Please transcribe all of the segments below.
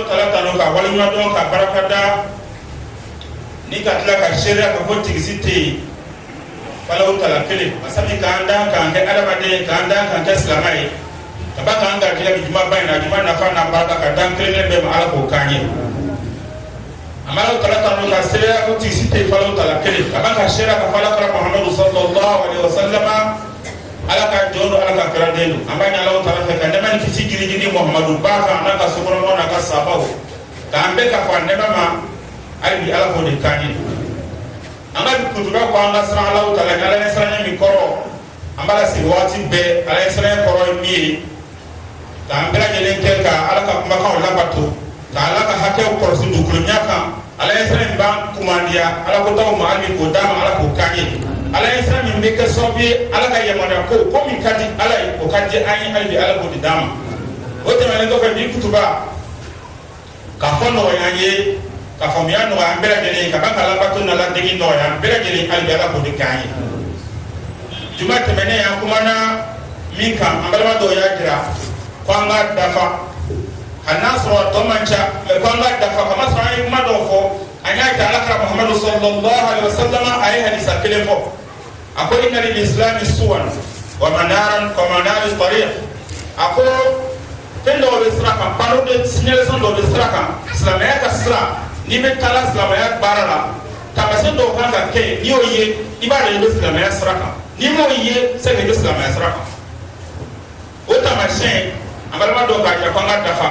talata no ka walima don ka barakada ni ka tila ka sheria ka fo tigisite falau tala kele asabi ka anda ka ke adamade ka anda ka ke islamai kaba ka anga kila bijuma bayna juma na fa na baraka ka dan kele be ma ala ko kanye amalo talata no ka sheria ko tigisite falau tala kele kaba ka sheria ka fala kala muhammadu sallallahu alaihi wasallam ala ka jono ala ka kradeno amanya Allah taala ka ndema ni fisigiri gidi muhammadu baka na ka subhanahu na ka sabahu ka ambe ka fa ndema ma ali ala ko de kanye anga kutuba ko anga sra Allah taala ala ne sra ni koro ambala si wati be ala sra koro mi ka ambe la jelen ke ka ala ka kuma ka wala batu ka ala ka hake ko su dukulu nyaka ala sra ni ban kumandia ala ko taw ma ali ko dama ala ko kanye ala isa min be ka sobi ala ka yamana ko min kadi ala ko kadi ayi albi ala ko didam o te malen do fa bi kutuba ka fono yanye ka famia no ambela gele ka ba kala batu na la digi no ya ambela gele albi ala ko dikanye juma te mene ya kumana min kan ambala do ya jira ko anga dafa hanasro to mancha me ko anga dafa kama sa ayi ma do fo anya ta ala ka muhammad sallallahu alaihi wasallam ayi hadisa kelefo أقول إن للإسلام سوى ومنار الطريق أقول فين دو بسرقة بارو دي سنيلسون دو بسرقة سلامية كسرة نيمة تلا سلامية بارلا تمسين دو كانت كي نيو يه إبارة يبس سلامية سرقة نيمو يه سيكي يبس سلامية سرقة وتمشين أمالما دو كاجة كونغا دفا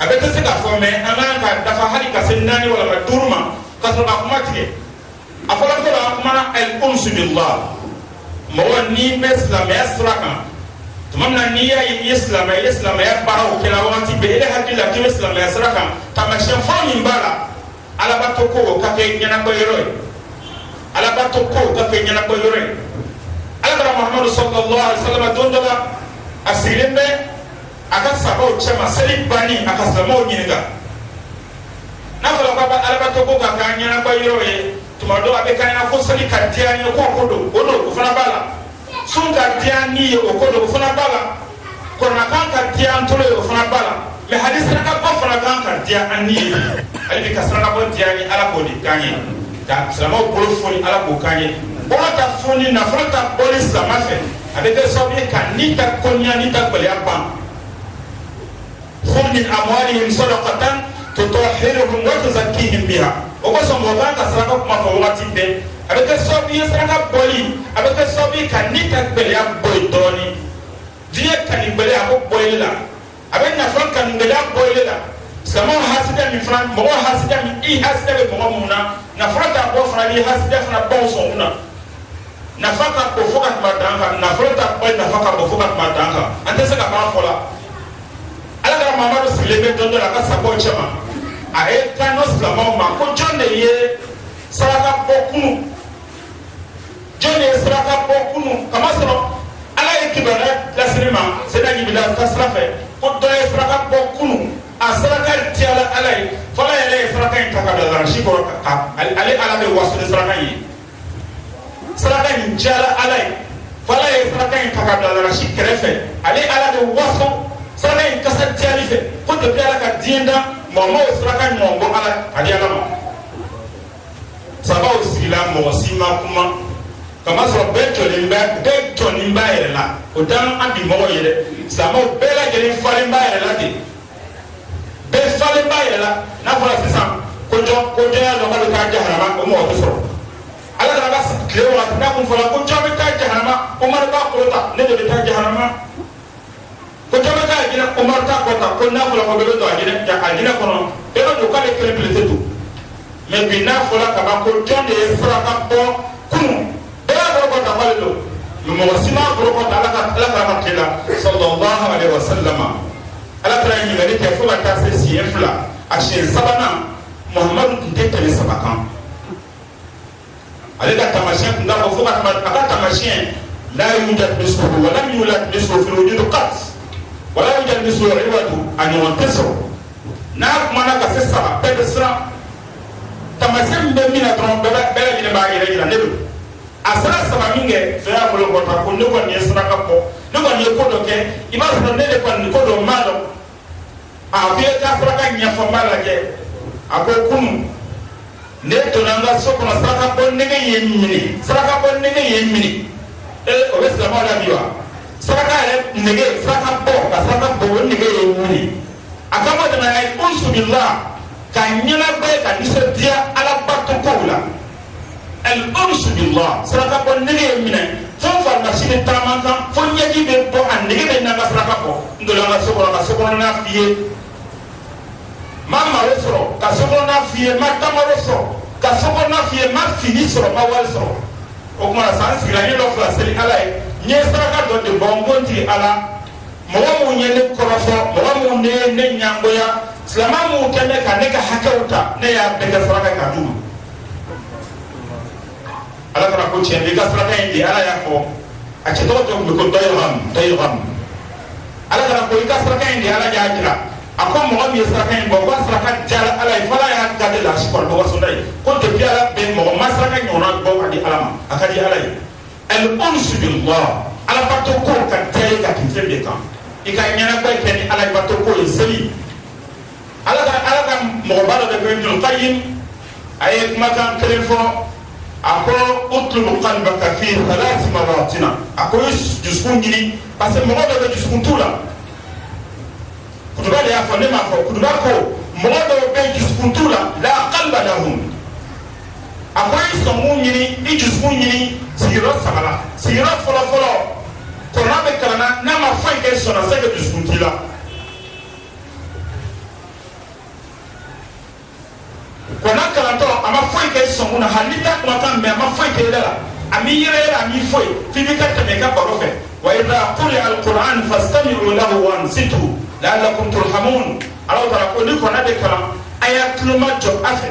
أبتو سيكا فومي أمالما دفا هالي كسناني ولا مدورما كسرقة كماتي afola fola mana al unsu billah mawani islam yasraka tumamna niya islam ya baraw kila wati be ile hadila ke islam yasraka tamashin fami bala ala batoko ka ke nyana ko yoro ala batoko ka ke nyana ko yoro ala muhammad sallallahu alaihi wasallam dondola asilembe aka sabo chama selib bani aka samo nyinga na fola ba ala batoko ka nyana ko yoro tumado abekana na fosali kadiani ko kodo odo ufana bala sun kadiani okodo ufana bala kona kan kadian tolo ufana bala me hadith na ka fana kan kadiani ali kasana ko diani ala ko di kanye da salamo bolo foni ala ko kanye bona ta foni na frata bolis la mafe avec sobi kan ni ta konya ni ta bali apa khudh min amwalihim sadaqatan tutahhiruhum wa tuzakkihim biha oko sombo ka saraka kuma fa wati be avec sobi saraka boli avec sobi kan ni ta bali aboy doni die kan ni bali abo boy la avec na fon kan bali aboy la sama hasida mi fran mo hasida mi I hasida be mo muna na frata bo frani hasida fana bon so muna na faka ko foka madanga na frata boy na faka ko foka madanga ante saka ba fola ala ga mamadu silebe dondo la ka sabo chama ae kano slamo ma ko jonne ye saraka bokunu jonne saraka bokunu kama soro ala ye kibara la sinema seda yibila kasrafe ko do ye saraka bokunu a saraka tiala ala ye fala ye saraka intaka da la shiko ka ale ala be wasu saraka yi saraka ni tiala ala ye fala ye saraka intaka da la shikrefe ale ala be wasu saraka in kasat tialife ko de ala ka dienda momo sraka nyongo ala adiala ma sabao sila mo sima kuma kama so beto limba yela o dan abi mo yele samo bela gele falimba yela de be falimba yela na fara sisa ko ya no ka jahanama o mo so ala da ba klewa na kun fara ko jo be ka jahanama o mar ba ko ta ne de ta jahanama ko jama ka gina umar ta ko ta ko na fula ko be do agina ja agina ko no e do ka le credibilité tout mais bi na fula ka ba ko jonde e fura ka ko kun e do ko ta walo mo wasima ko ko ta la ka kila sallallahu alaihi wasallam ala tra ni ngari ke fula ta se si e fula a she sabana muhammad kunte tele sabakan ale ka tamashin nda ko fula ka tamashin la yujad mislu wa lam yulad mislu fi wujud qat wala yujal misu riwatu an yuntasu na kuma na ka sessa be sra tamasem be mina tron be ni ba ira ne do asra sama minge so ya ko ko ta ko ne ko ni sra ka ko ne ko ni ko do ke iba so ne de ko ni ko do malo abiye ka saraka nyafamba lage ako kunu ne tonanga sokono saraka bonnege yemini saraka bonnege yemini o be silama la biwa saraka ele nege saraka bo ka saraka bo nege yemini akama dana ay unsu billah ka nyana be ka nisadia ala battu kola al unsu billah saraka bonnege yemini fo farmasi tamanga fo nyaji be bo andege be na saraka bo ndola na sokono na fiye mama resoro ka sokono na fiye matama resoro ka sokono na fiye ma fini soro ma wal soro o kuma san sigira ni lo fla seli ala e nye saraka do de bongonti ala mo mu nye ne korofo mo mu ne nyangoya slama mu kene ka ne ka hakauta ne ya be ka saraka ka dum ala kana ko chen de ka saraka indi ala ya ko a che to ko doyram ala kana ko ka saraka indi ala ya jira ako mo mi saraka bo ba saraka jala ala fala ya gade la shi ko waso dai ko de biala be mo ma saraka nyona bo adi alama akadi ala al uns billah ala pato ko ka tay ka tin de kan ika nyana ba ken ala pato ko zeli ala ka mo ba da be ibn qayyim ay kuma kan telefon ako utlu qalbaka fi thalath maratina ako juskun gini parce que mo ba da juskun tula kutuba de y'a fɔ ne m'a fɔ kutuba ko mɔgɔ dɔw bɛ dusukun la la qalba lahum a ko i sɔnkun ɲini i dusukun ɲini sigiyɔrɔ saba la sigiyɔrɔ fɔlɔfɔlɔ kɔrɔna bɛ kalan na n'a ma foyi kɛ sɔnna se ka dusukun t'i la kɔrɔna kalantɔ a ma foyi kɛ sɔnkun na hali ta kumakan mɛn a ma foyi kɛ yɛrɛ la a m'i yɛrɛ yɛrɛ a m'i foyi f'i b'i ka tɛmɛ i ka baro fɛ wa idha quri'a al-Qur'an fastami'u lahu wa ansitu la'allakum turhamun ala tara ko ni kona de kala aya kluma jo afe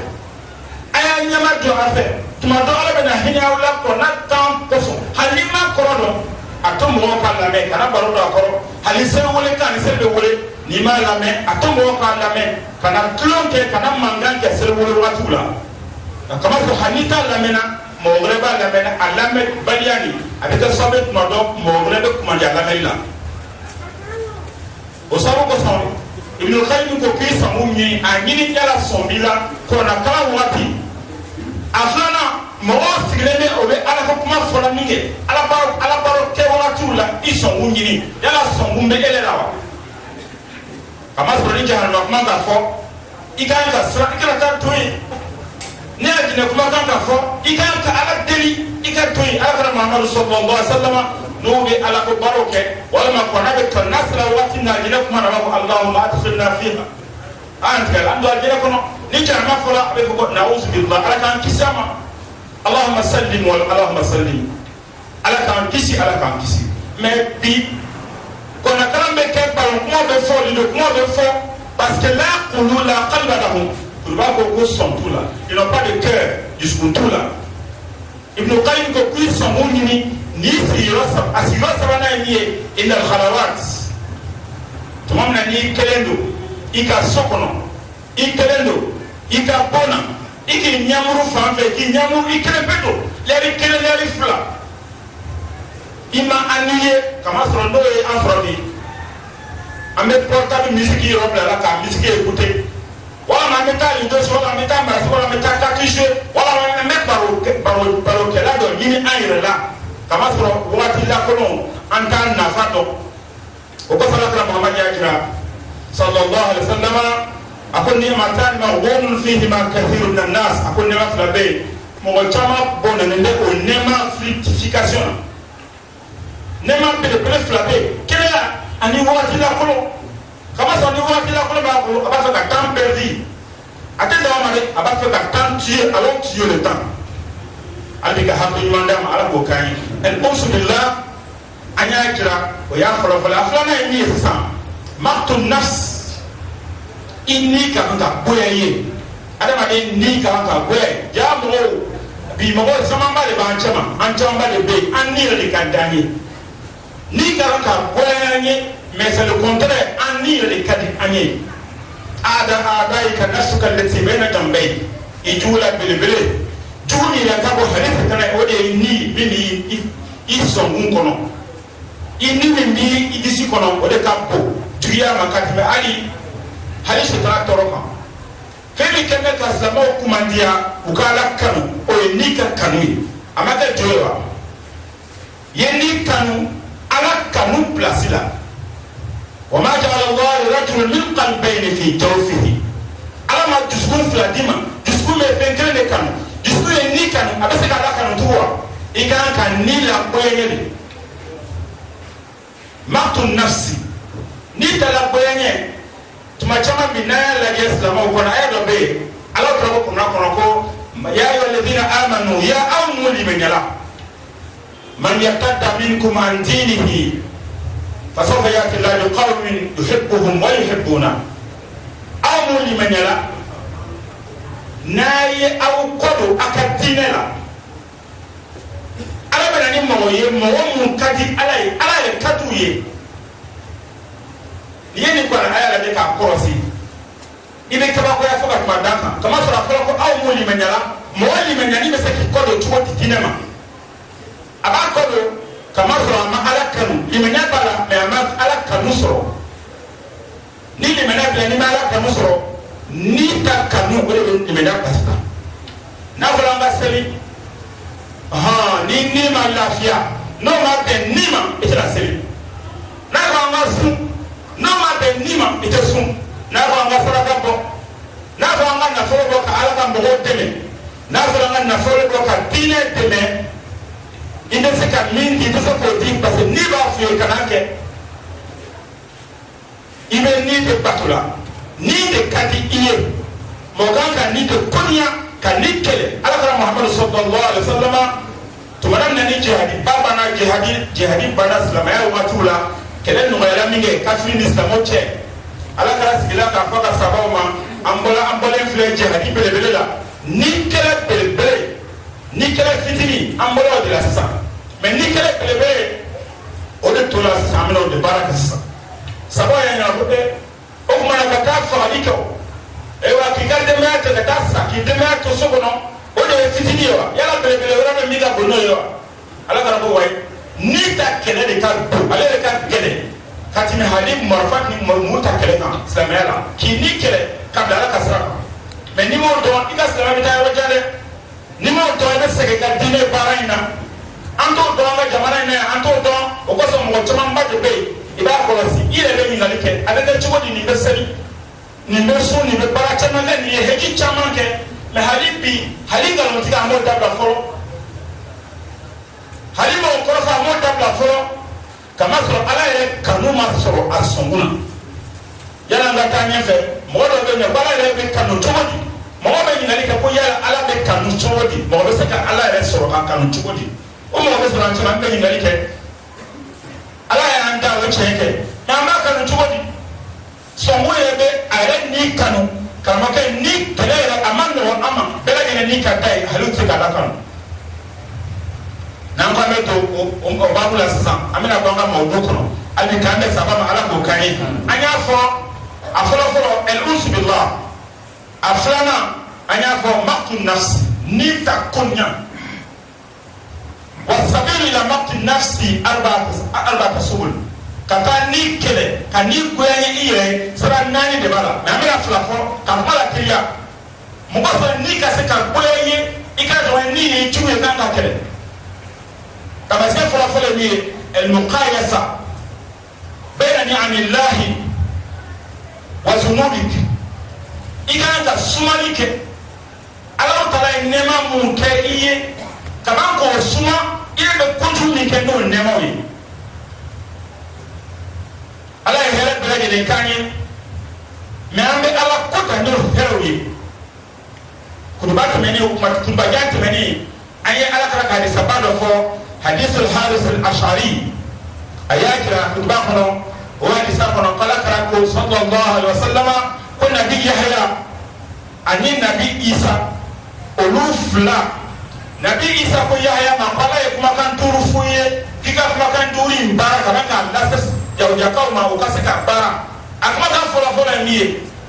aya nyama jo afe tuma do ala bena hinya wala ko na tam koso halima korodo atom mo ka la me kana baro do akoro halise wole kan se be wole ni ma la me atom mo ka la me kana klonke kana mangan ke se wole watula kama so hanita la mena mo greba la mena ala me baliani abika sabet no do mo grebe kuma ja la mela o sabu ko son ibn qayyim ko ki samu ni anyini yala sombila ko na kala wati aflana mo sigrene o be ala ko kuma fola ninge ala baro ke wala tula iso nyini yala sombu be ele lawa kama so ni jahan no kuma ga fo ikan ka sra ikara ta toyi ne ajine kuma kan ka fo ikan ka ala deli ikan toyi ala muhammad sallallahu alaihi wasallam نوبي على كبروك ولما كنا بكناس لواتنا جنكم رب اللهم ادخلنا فيها انت عند جنكم نجا ما فلا بفق نعوذ بالله على كان كسما اللهم سلم اللهم سلم على كان كسي على كان كسي mais bi كنا كلام بك بالون كما بفول دو كما بفول parce que là qulu la qalba lahum pour pas qu'on sont tout là ils n'ont pas de cœur jusqu'au tout là ibn qayyim ko kuy samu ni ni sirasa asirasa bana ni inal khalawat tumamna ni kelendo ika sokono ikelendo ika bona iki nyamuru fambe ki nyamuru ikelepeto leri kele leri fla ima aniye kama sorondo e afrodi ame portable musique europe la ka musique écouter wala ma meta lindo wala meta mara wala meta kakishe wala ma meta baro kela do yini ayre la kama soro wati la kono anta na fato o ko sala muhammad yakira sallallahu alaihi wasallam akon ni matan ma won fihi ma kathirun min nas akon ni mafla be mo chama bona ne o nema fructification nema be de flabé kela ani wati la kono kama soro ni wati la kono ba ko aba ka temps perdu atenda wa mare aba ka temps tuer alors tuer le temps alika hakku mandam ala ko kay el billah anya jira o ya fala aflana ni sisa maqtun nafs inni ka boyaye adama de ni ka boyaye ya mo bi mo sama ba le ba anchama ba le be anni le kandani ni ka boyaye mais c'est le contraire anni le kadi anye ada ka nasuka lati baina tambay ijula bilbile juni ya kabo halifa kana ode ni bini isongun kono inni mi idisi kono ode kampo tuya makati ali hali sitara toroka femi kende ka slamo kumandia ukala kanu o ni ka kanu amaka jowa yendi kanu ala kanu plasila وما جعل الله لرجل من قلبين في جوفه ala ma dusukun fila d'i ma dusukun bɛ fɛn kelen de kanu dusukun ye ni kanu a bɛ se ka ala kanu tugun wa i kan ka ni lagoyanɲɛ de maktu nafsi n'i ta lagoyanɲɛ tuma caman bi n'an y'a lajɛ silamɛw kɔnɔ a ye dɔ bɛ yen ala tora ko kunna kɔnɔ ko ya ayyuhalladhina amanu ya aw mun limaniya man yartadda minkum an dinihi fasawfa ya'ti Allahu biqawmin yuhibbuhum wa yuhibbuna aw mun limaniya n'a ye aw kɔdon a ka diinɛ la ala bɛ na ni mɔgɔ ye mɔgɔ mun ka di ala ye ala yɛrɛ ka d'u ye n'i ye nin kɔrɔ a yɛrɛ bɛ k'a kɔlɔsi i bɛ kabakoya fo ka tuma d'a kan kama sɔrɔ a fɔra ko aw mun limaniya mɔgɔ limaniya bɛ se k'i kɔdon cogo di diinɛ ma a b'a kɔdon kama sɔrɔ a ma ala kanu limaniya b'a la mɛ a ma ala kanu sɔrɔ ni limaniya bila ni ma ala kanu sɔrɔ ni ta kanu o de bɛ limaniya basi la n'a fɔra an ka seli ni ma lafiya n'o ma bɛn ni ma i tɛna seli n'a fɔra an ka sun n'o ma bɛn ni ma i tɛ sun n'a fɔra an ka saraka bɔ n'a fɔra an ka nafolo bɔ ka ala ka mɔgɔw dɛmɛ n'a fɔra an ka nafolo bɔ ka diinɛ dɛmɛ i bɛ se ka min di i bɛ se k'o di parce que n'i b'a f'i ye kana kɛ i bɛ ni de bato la ni de ka di i ye mɔgɔ kan ka ni de kɔniya ka ni kɛlɛ ala kɛra muhamadu sallallahu alaihi wa sallam tumana min na ni jihadi ba banna jihadi banna silamɛya waatiw la kɛlɛ nɔgɔyara min kɛ kafiri ni silamɛw cɛ ala kɛra sigila k'a fɔ ka sabaw ma an bɔlen filɛ jihadi belebele la ni kɛlɛ belebele ni kɛlɛ fitini an bɔra o de la sisan mɛ ni kɛlɛ belebele o de to la sisan an bɛna o de baara kɛ sisan sabaw y'a ɲɛna ko o kumana ka taa fagali kɛ o ayiwa k'i ka denbaya ta ka taa sa k'i denbaya to so kɔnɔ o de ye fitini ye wa yala belebele wɛrɛ bɛ min ka bon n'o ye wa ala kana ko wayi ni ta kɛlɛ de ka bon ale de ka gɛlɛn ka tɛmɛ hali marifa ni mu ta kɛlɛ kan silamɛya la k'i ni kɛlɛ ka bila ala ka sira kan mɛ n'i m'o dɔn i ka silamɛya bɛ taa yɔrɔ jan dɛ n'i m'o dɔn i bɛ segin ka diinɛ baara in na an t'o dɔn an ka jamana in na yan an t'o dɔn o kosɔn mɔgɔ camanba de bɛ yen i b'a kɔlɔsi i yɛrɛ bɛ ɲininkali kɛ a bɛ kɛ cogo di nin bɛ seli nin bɛ sun nin bɛ baara caman kɛ nin ye heji caman kɛ mɛ hali bi hali nkalontigiya an b'o dabila fɔlɔ hali mɔgɔ kɔrɔfɔ an b'o dabila fɔlɔ kama sɔrɔ ala yɛrɛ kanu ma sɔrɔ a sɔnkun na yala an ka taa ɲɛfɛ mɔgɔ dɔw bɛ yen nɔ ala yɛrɛ bɛ kanu cogo di mɔgɔ bɛ ɲininkali kɛ ko yala ala bɛ kanu cogo di mɔgɔ bɛ se ka ala yɛrɛ sɔrɔ ka kanu cogo di o mɔgɔ bɛ sɔrɔ an caman bɛ ɲininkali kɛ ala y'an da o tiɲɛ kɛ mɛ an b'a kanu cogo di sɔnkun yɛrɛ bɛ a yɛrɛ ni kanu karamɔgɔkɛ ni kɛlɛ yɛrɛ a ma nɔgɔn an ma bɛɛ lajɛlen ni ka da ye hali tɛ ka ala kanu n'an ko an bɛ to o baabu la sisan an bɛna bɔ an ka mawudu kɔnɔ hali k'an bɛ saba ma ala k'o k'an ye an y'a fɔ a fɔlɔfɔlɔ al-unsu billah a filanan an y'a fɔ maqtu nafsi ni ta koɲa wa sabilu ila maqtu nafsi arba'ata subul ka taa ni kɛlɛ ka ni goyanɲɛ i yɛrɛ sira naani de b'a la mɛ an bɛna fila fɔ ka kuma la teliya mɔgɔ sɔrɔ ni ka se ka goyanɲɛ i ka dɔn ni ye jugu ye kan ka kɛlɛ tamasiyɛn fɔlɔfɔlɔ ye min ye al-muqayasa bayna ni'amillahi wa zunubik i kan ka sumali kɛ Ala taala ye nɛɛma mun kɛ i ye kaban k'o suma i bɛ kojugu min kɛ n'o nɛɛmaw ye ala ye hɛrɛ bɛɛ lajɛlen k'an ye mɛ an bɛ ala ko ta n'o hɛrɛw ye kutuba tɛmɛnen kutubajan tɛmɛnen an ye ala kala ka hadisaba dɔ fɔ hadisul haris al-ashari a y'a jira kutuba kɔnɔ o hadisa kɔnɔ kala kala ko sallallahu alaihi wa sallama ko nabi yahya ani nabi isa olu fila nabi isa ko yahya ma ko ala ye kumakan duuru f'u ye k'i ka kumakan duuru in baara ka k'a lase jawjakaw ma o ka se ka baara a kumakan fɔlɔfɔlɔ ye min ye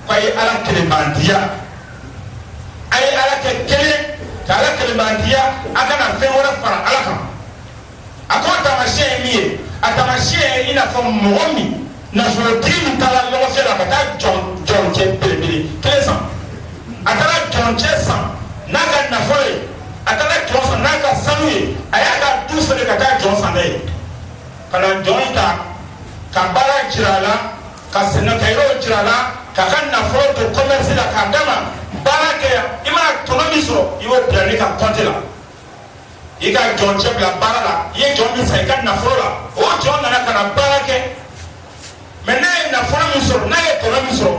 ko a ye ala kelenbantiya a ye ala kɛ kelen ka ala kelenbantiya a kana fɛn wɛrɛ fara ala kan a ko taamasiyɛn ye min ye a taamasiyɛn ye i n'a fɔ mɔgɔ min nafolo tigi min taara ɲɔgɔn fɛ la ka taa jɔn cɛ belebele kelen san a taara jɔn cɛ san n'a ka nafolo ye a taara jɔn san n'a ka sanu ye a y'a ka du feere ka taa jɔn san n'a ye ka na jɔn in ta ka baara jira a la ka sɛnɛkɛyɔrɔ jira a la k'a ka nafolo don commerce la k'a d'a ma baara kɛ i mana tɔnɔ min sɔrɔ i b'o bila ne ka compte la i ka jɔn cɛ bila baara la i ye jɔn min san i ka nafolo la o jɔn nana ka na baara kɛ mɛ n'a ye nafolo min sɔrɔ n'a ye tɔnɔ min sɔrɔ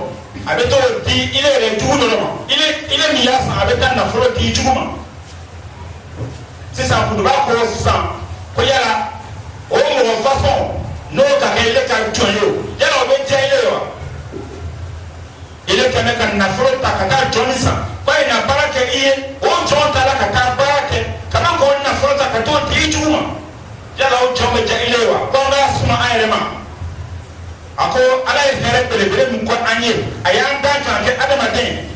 a bɛ t'o di ile yɛrɛ jugu dɔ ma ile min y'a san a bɛ taa nafolo di jugu ma sisan kutuba ko sisan ko yala o mɔgɔ fasɔn n'o ka kɛ ile ka jɔn ye o yala o bɛ diya ile ye wa ile kɛmɛ ka nafolo ta ka taa jɔn min san ko a ye na baara kɛ i ye o jɔn ta la ka taa baara kɛ kana k'o nafolo ta ka t'o di jugu ma yala o jɔn bɛ diya ile ye wa ko an ka suma an yɛrɛ ma a ko ala ye hɛrɛ belebele min kɔ an ye a y'an da k'an kɛ adamaden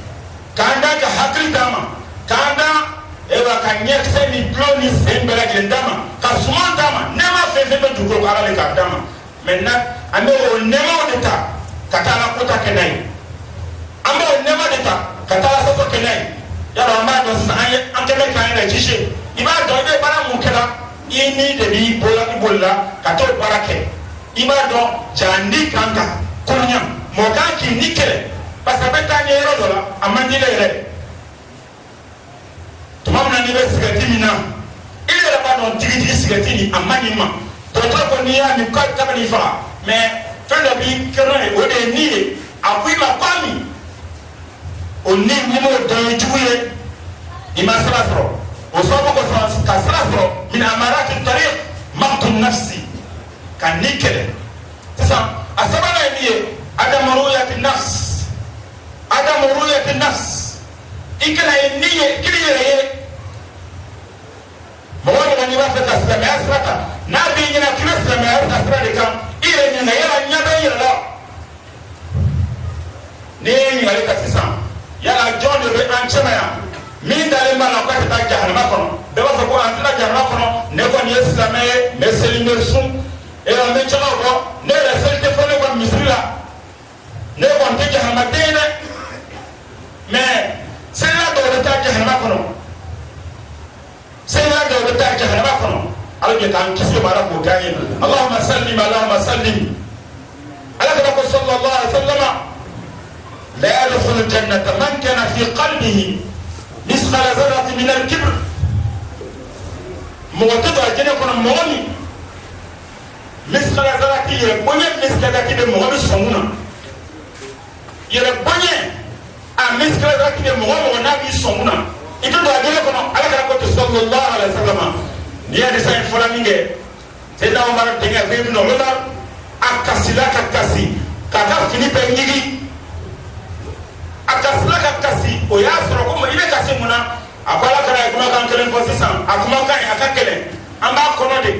k'an da ka hakili d'a ma k'an da ka ɲɛkisɛ ni dulon ni sen bɛɛ lajɛlen d'a ma ka suman d'a ma nɛɛma fɛn fɛn bɛ dugukolo ko ala de k'a d'a ma maintenant an bɛ o nɛɛmaw de ta ka taa ala kota kɛ n'a ye an bɛ o nɛɛma de ta ka taa ala sɔsɔ kɛ n'a ye yala an b'a dɔn sisan an kɛlen k'an yɛrɛ jise i b'a dɔn i bɛ baara mun kɛra i ni de b'i bolila ka t'o baara kɛ i b'a dɔn jandi kan ka kolonya mɔgɔ kan k'i ni kɛlɛ parce que a bɛ taa ɲɛ yɔrɔ dɔ la a man di ne yɛrɛ tuma min na n'i bɛ sigɛrɛti min na i yɛrɛ b'a dɔn tigitigi sigɛrɛti nin a man ɲi ma dɔgɔtɔrɔ ko n'i y'a min k'a bɛ n'i faga mɛ fɛn dɔ b'i kɛrɛ ye o de ye nin ye a ko i ma k'a min o ni n'i m'o dɔn ye jugu ye i ma sira sɔrɔ o sababu kosɔn ka sira sɔrɔ min amarati tariq maqtu nafsi ka ni kɛlɛ sisan a sabanan ye min ye adamu ruyati nafs i kana ye ni ye kiri yɛrɛ ye mɔgɔ mɔgɔ n'i b'a fɛ ka silamɛya sira ta n'a b'i ɲɛna k'i bɛ silamɛya ta sira de kan i yɛrɛ ɲininka yala ɲɛ bɛ i yɛrɛ la n'i ye ɲininkali ka sisan yala jɔn de bɛ an cɛma yan min dalen b'a la k'a tɛ taa jahanama kɔnɔ bɛɛ b'a fɔ ko an tɛna jahanama kɔnɔ ne kɔni ye silamɛ ye n bɛ seli n bɛ sun n bɛ jɛgɛw bɔ ne yɛrɛ seli tɛ fɔ ne kɔni misiri la ne kɔni tɛ jahannamaden ye dɛ mɛ selila dɔw bɛ taa jahanama kɔnɔ selila dɔw bɛ taa jahanama kɔnɔ ala de k'an kisi o ma ala k'o k'an ye allahumma sallim ala kana ko sallallahu alaihi wa sallam la yadkhulu jannata man kana fi qalbihi misqala zarratin min al-kibr mɔgɔ tɛ don a jɛnɛ kɔnɔ mɔgɔ min misqala zarrati yɛrɛ bonya misqalati bɛ mɔgɔ min sɔn na yɛrɛ bonya a misqala zarrati bɛ mɔgɔ n'a b'i sɔn na i tɛ don a jɛnɛ kɔnɔ ala kana ko sallallahu alaihi wa sallam n'i y'a disa in fɔla min kɛ Seydina Umar denkɛ bɛ yen nɔ o la a kasila ka kasi k'a ka fini bɛɛ ɲigi a kasila ka kasi o y'a sɔrɔ ko i bɛ kasi mun na a ko ala kana ye kumakan kelen fɔ sisan a kumakan a ka gɛlɛn an b'a kɔnɔ de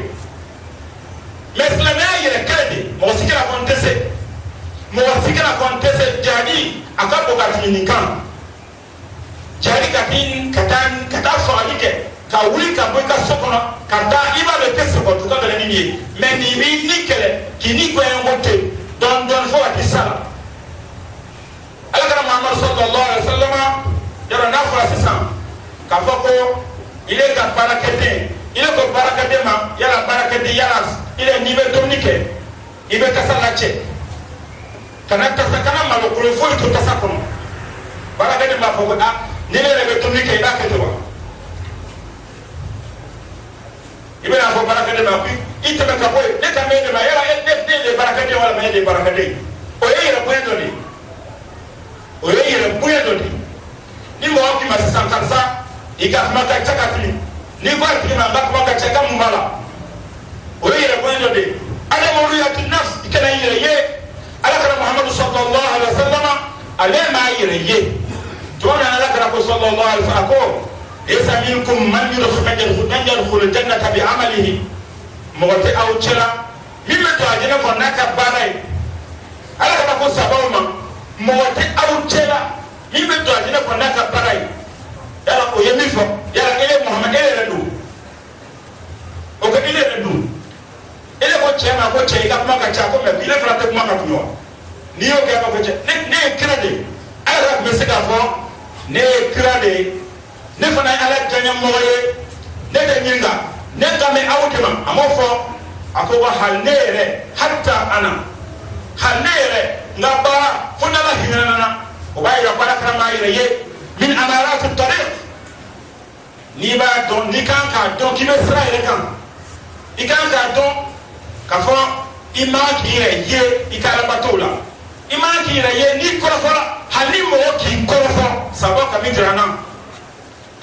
mɛ silamɛya yɛrɛ kɛlɛ de mɔgɔ si kana fɔ n tɛ se mɔgɔ si kana fɔ n tɛ se jaabi a ka bɔ ka tɛmɛ nin kan jaabi ka taa fagali kɛ ka wuli ka bɔ i ka so kɔnɔ ka taa i b'a dɔn i tɛ se kɔ tuka bɛlɛ ni nin ye mɛ nin b'i ni kɛlɛ k'i ni gɔɲɔgɔn to yen dɔɔni dɔɔni fo ka t'i sa la ala kana Muhammadu sallallahu alaihi wa sallam yɔrɔ n'a fɔra sisan k'a fɔ ko ile ka baarakɛden ile ko baarakɛden ma yala baarakɛden yala ile n'i bɛ dumuni kɛ i bɛ tasa lacɛ kana malo kolon foyi to tasa kɔnɔ baarakɛden b'a fɔ ko ni ne yɛrɛ bɛ dumuni kɛ i b'a kɛ ten wa i bɛna fɔ baarakɛden ma i tɛmɛ ka bɔ yen ne ka mɛn de ma yala ne de ye baarakɛden walima e de ye baarakɛden o ye yɛrɛ bonya dɔ de ye o ye yɛrɛ bonya dɔ de ye ni mɔgɔ k'i ma sisan karisa i ka kuma ka ca ka fili n'i ko a tigi ma n ka kuma ka ca i ka mun b'a la o ye yɛrɛ bonya dɔ de ye adamu ruyati nafs i kana yɛrɛ ye ala kana Muhammadu sallallahu alaihi wa sallam ale m'a yɛrɛ ye tuma min ala kana ko sallallahu alaihi wa sallam ko laysa minkum man yadkhulu jannata bi amalihi mɔgɔ tɛ aw cɛla min bɛ to a jɛnɛ kɔnɔ n'a ka baara ye ala kana ko sababu ma mɔgɔ tɛ aw cɛla min bɛ to a jɛnɛ kɔnɔ n'a ka baara ye yala o ye min fɔ yala ele Muhamadu ele yɛrɛ don o ko ele yɛrɛ don ele ko cɛ ma ko cɛ i ka kuma ka ca ko mɛ bi ne fera te kuma ka kunyo ni yo ke ba ko je ne kira de ala me se ka fo ne kira de ne fana ala janya moye ne de nyinga ne ka me awtima amo fo akoba halnere hatta ana halnere ngaba funa la hinana o ba ira para kama ira ye min amarat at-tariq ni ba don ni kan ka don ki be sra ire kan i kan ka don ka fo ima ki ire ye i ka la batola ima ki ire ye ni ko fala hali mo ki ko fo sabo ka mi drana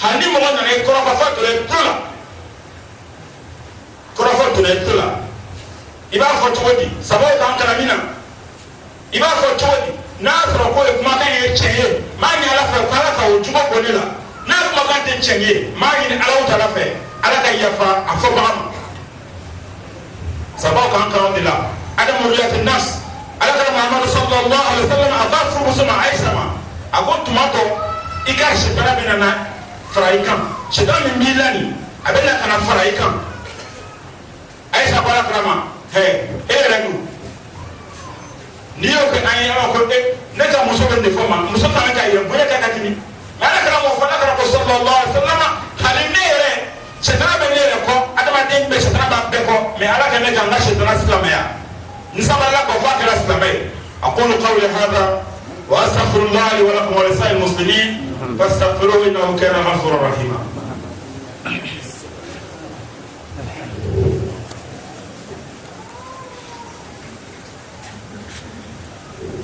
hali mo na ne ko fa to le tola ko fo to le tola i b'a fɔ cogo di sababu kan kana min na i b'a fɔ cogo di n'a sɔrɔ ko kumakan ye tiɲɛ ye maa ɲini ala fɛ ko ala ka o jugu bɔ ne la n'a kumakan tɛ tiɲɛ ye maa ɲini ala ta ala fɛ ala ka yafa a fɔ baga ma sababu kan kana de la adamuruyati nas ala ka muhammadu sallallahu alaihi wa sallam a b'a furumuso ma ayisa ma a ko tuma tɔ i ka sitana bɛ na fara i kan sitana min b'i la nin a bɛ na ka na fara i kan ayisa bɔra kalama. Hey, eregu. Niyo ke ayi ama ko ne ka muso be de foma, muso ka ka yem, boye ka katini. Ala kala mo fona kala ko sallallahu alaihi wasallam, halinere, chetana be nere ko, adama den be chetana ba be ko, me ala ka ne ka ngashi dana islamaya. Nisaba la ko fa kala islamaya. Aqulu qawli hadha wa astaghfirullah li wa lakum wa lisa'il muslimin fastaghfiruhu innahu kana ghafurur rahima.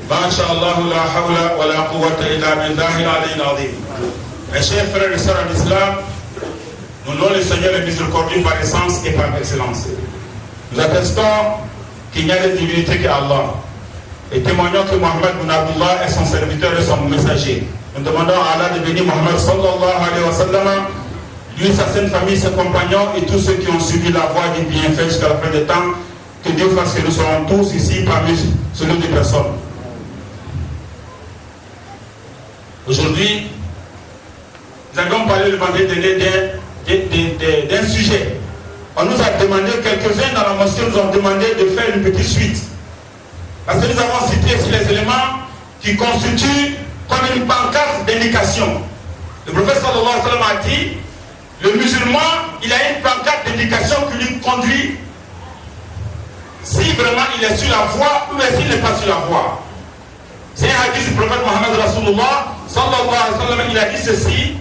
ما شاء الله لا حول ولا قوة إلا بالله العلي العظيم. Mes chers frères et sœurs en islam, nous louons le Seigneur le miséricordieux par essence et par excellence. Nous attestons qu'il n'y a de divinité qu'Allah et témoignons que Mohammed bin Abdullah est son serviteur et son messager. Nous demandons à Allah de bénir Mohammed sallallahu alayhi wa sallam, lui, sa sainte famille, ses compagnons et tous ceux qui ont suivi la voie du bienfait jusqu'à la fin des temps. Que Dieu fasse que nous serons tous ici parmi ce lot de personnes. Aujourd'hui, nous allons parler le vendredi dernier d'un sujet. On nous a demandé, quelques-uns dans la mosquée nous ont demandé de faire une petite suite. Parce que nous avons cité sur les éléments qui constituent comme une pancarte d'indication. Le prophète sallallahu alayhi wa sallam a dit, le musulman, il a une pancarte d'indication qui lui conduit si vraiment il est sur la voie ou s'il n'est pas sur la voie. C'est un hadith du prophète Mohammed Rasulullah sallallahu alayhi wa sallam, il a dit ceci: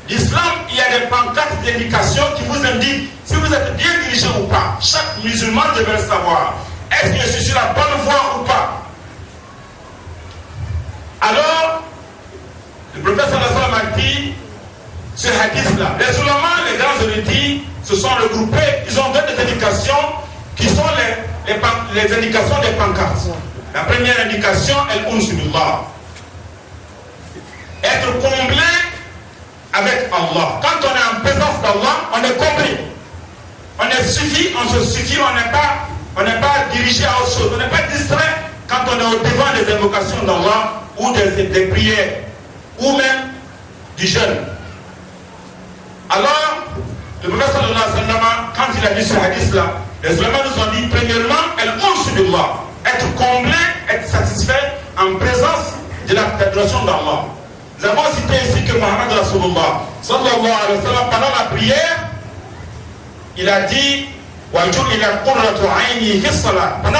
l'islam, il y a des pancartes d'indication qui vous indiquent si vous êtes bien dirigé ou pas. Chaque musulman devrait savoir, est-ce que je suis sur la bonne voie ou pas? Alors, le prophète sallallahu alayhi wa sallam a dit ce hadith-là. Les ulémas, les grands érudits, se sont regroupés, ils ont donné des indications qui sont les indications des pancartes. La première indication est l'unsubillah. Être comblé avec Allah. Quand on est en présence d'Allah, on est comblé. On se suffit, on n'est pas dirigé à autre chose. On n'est pas distrait quand on est au devant des invocations d'Allah ou des prières ou même du jeûne. Alors, le prophète sallallahu alayhi wa sallam, quand il a dit ce hadith-là, les ulama nous ont dit, premièrement, al-unsubillah, être comblé, être satisfait en présence de la adoration d'Allah. Nous avons cité ici que Mohammed Rasulullah sallallahu alayhi wa sallam, pendant la prière, il a dit pendant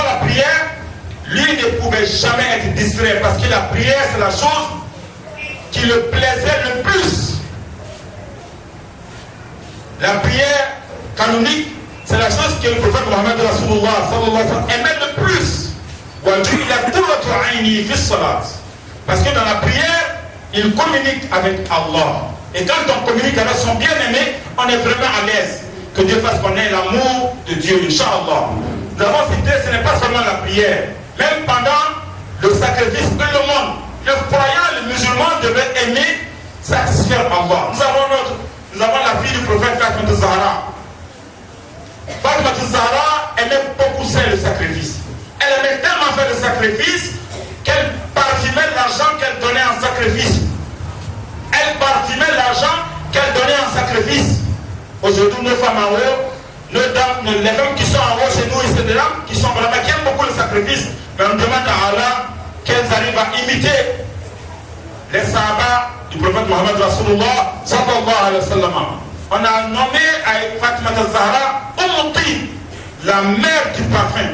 la prière, lui ne pouvait jamais être distrait parce que la prière c'est la chose qui le plaisait le plus. La prière canonique, c'est la chose que le prophète Mohammed Rasulullah sallallahu alayhi wa sallam aimait le plus. Parce que dans la prière, il communique avec Allah. Et quand on communique avec son bien-aimé, on est vraiment à l'aise. Que Dieu fasse qu'on ait l'amour de Dieu, Inch'Allah. Nous avons cité, ce n'est pas seulement la prière. Même pendant le sacrifice de le monde, le croyant, le musulman devait aimer satisfaire Allah. Nous avons la fille du prophète Fatima Zahra. Fatima Zahra aimait beaucoup ça, le sacrifice. Elle aimait tellement faire le sacrifice qu'elle parfumait l'argent qu'elle donnait en sacrifice. Elle parfumait l'argent qu'elle donnait en sacrifice. Aujourd'hui, nos femmes en haut, les femmes qui sont en haut chez nous, c'est des dames qui sont vraiment, qui aiment beaucoup le sacrifice. Mais on demande à Allah qu'elles arrivent à imiter les Sahaba du prophète Mohammed Rasulullah sallallahu alayhi wa sallam. On a nommé Fatima Zahra la mère du parfum.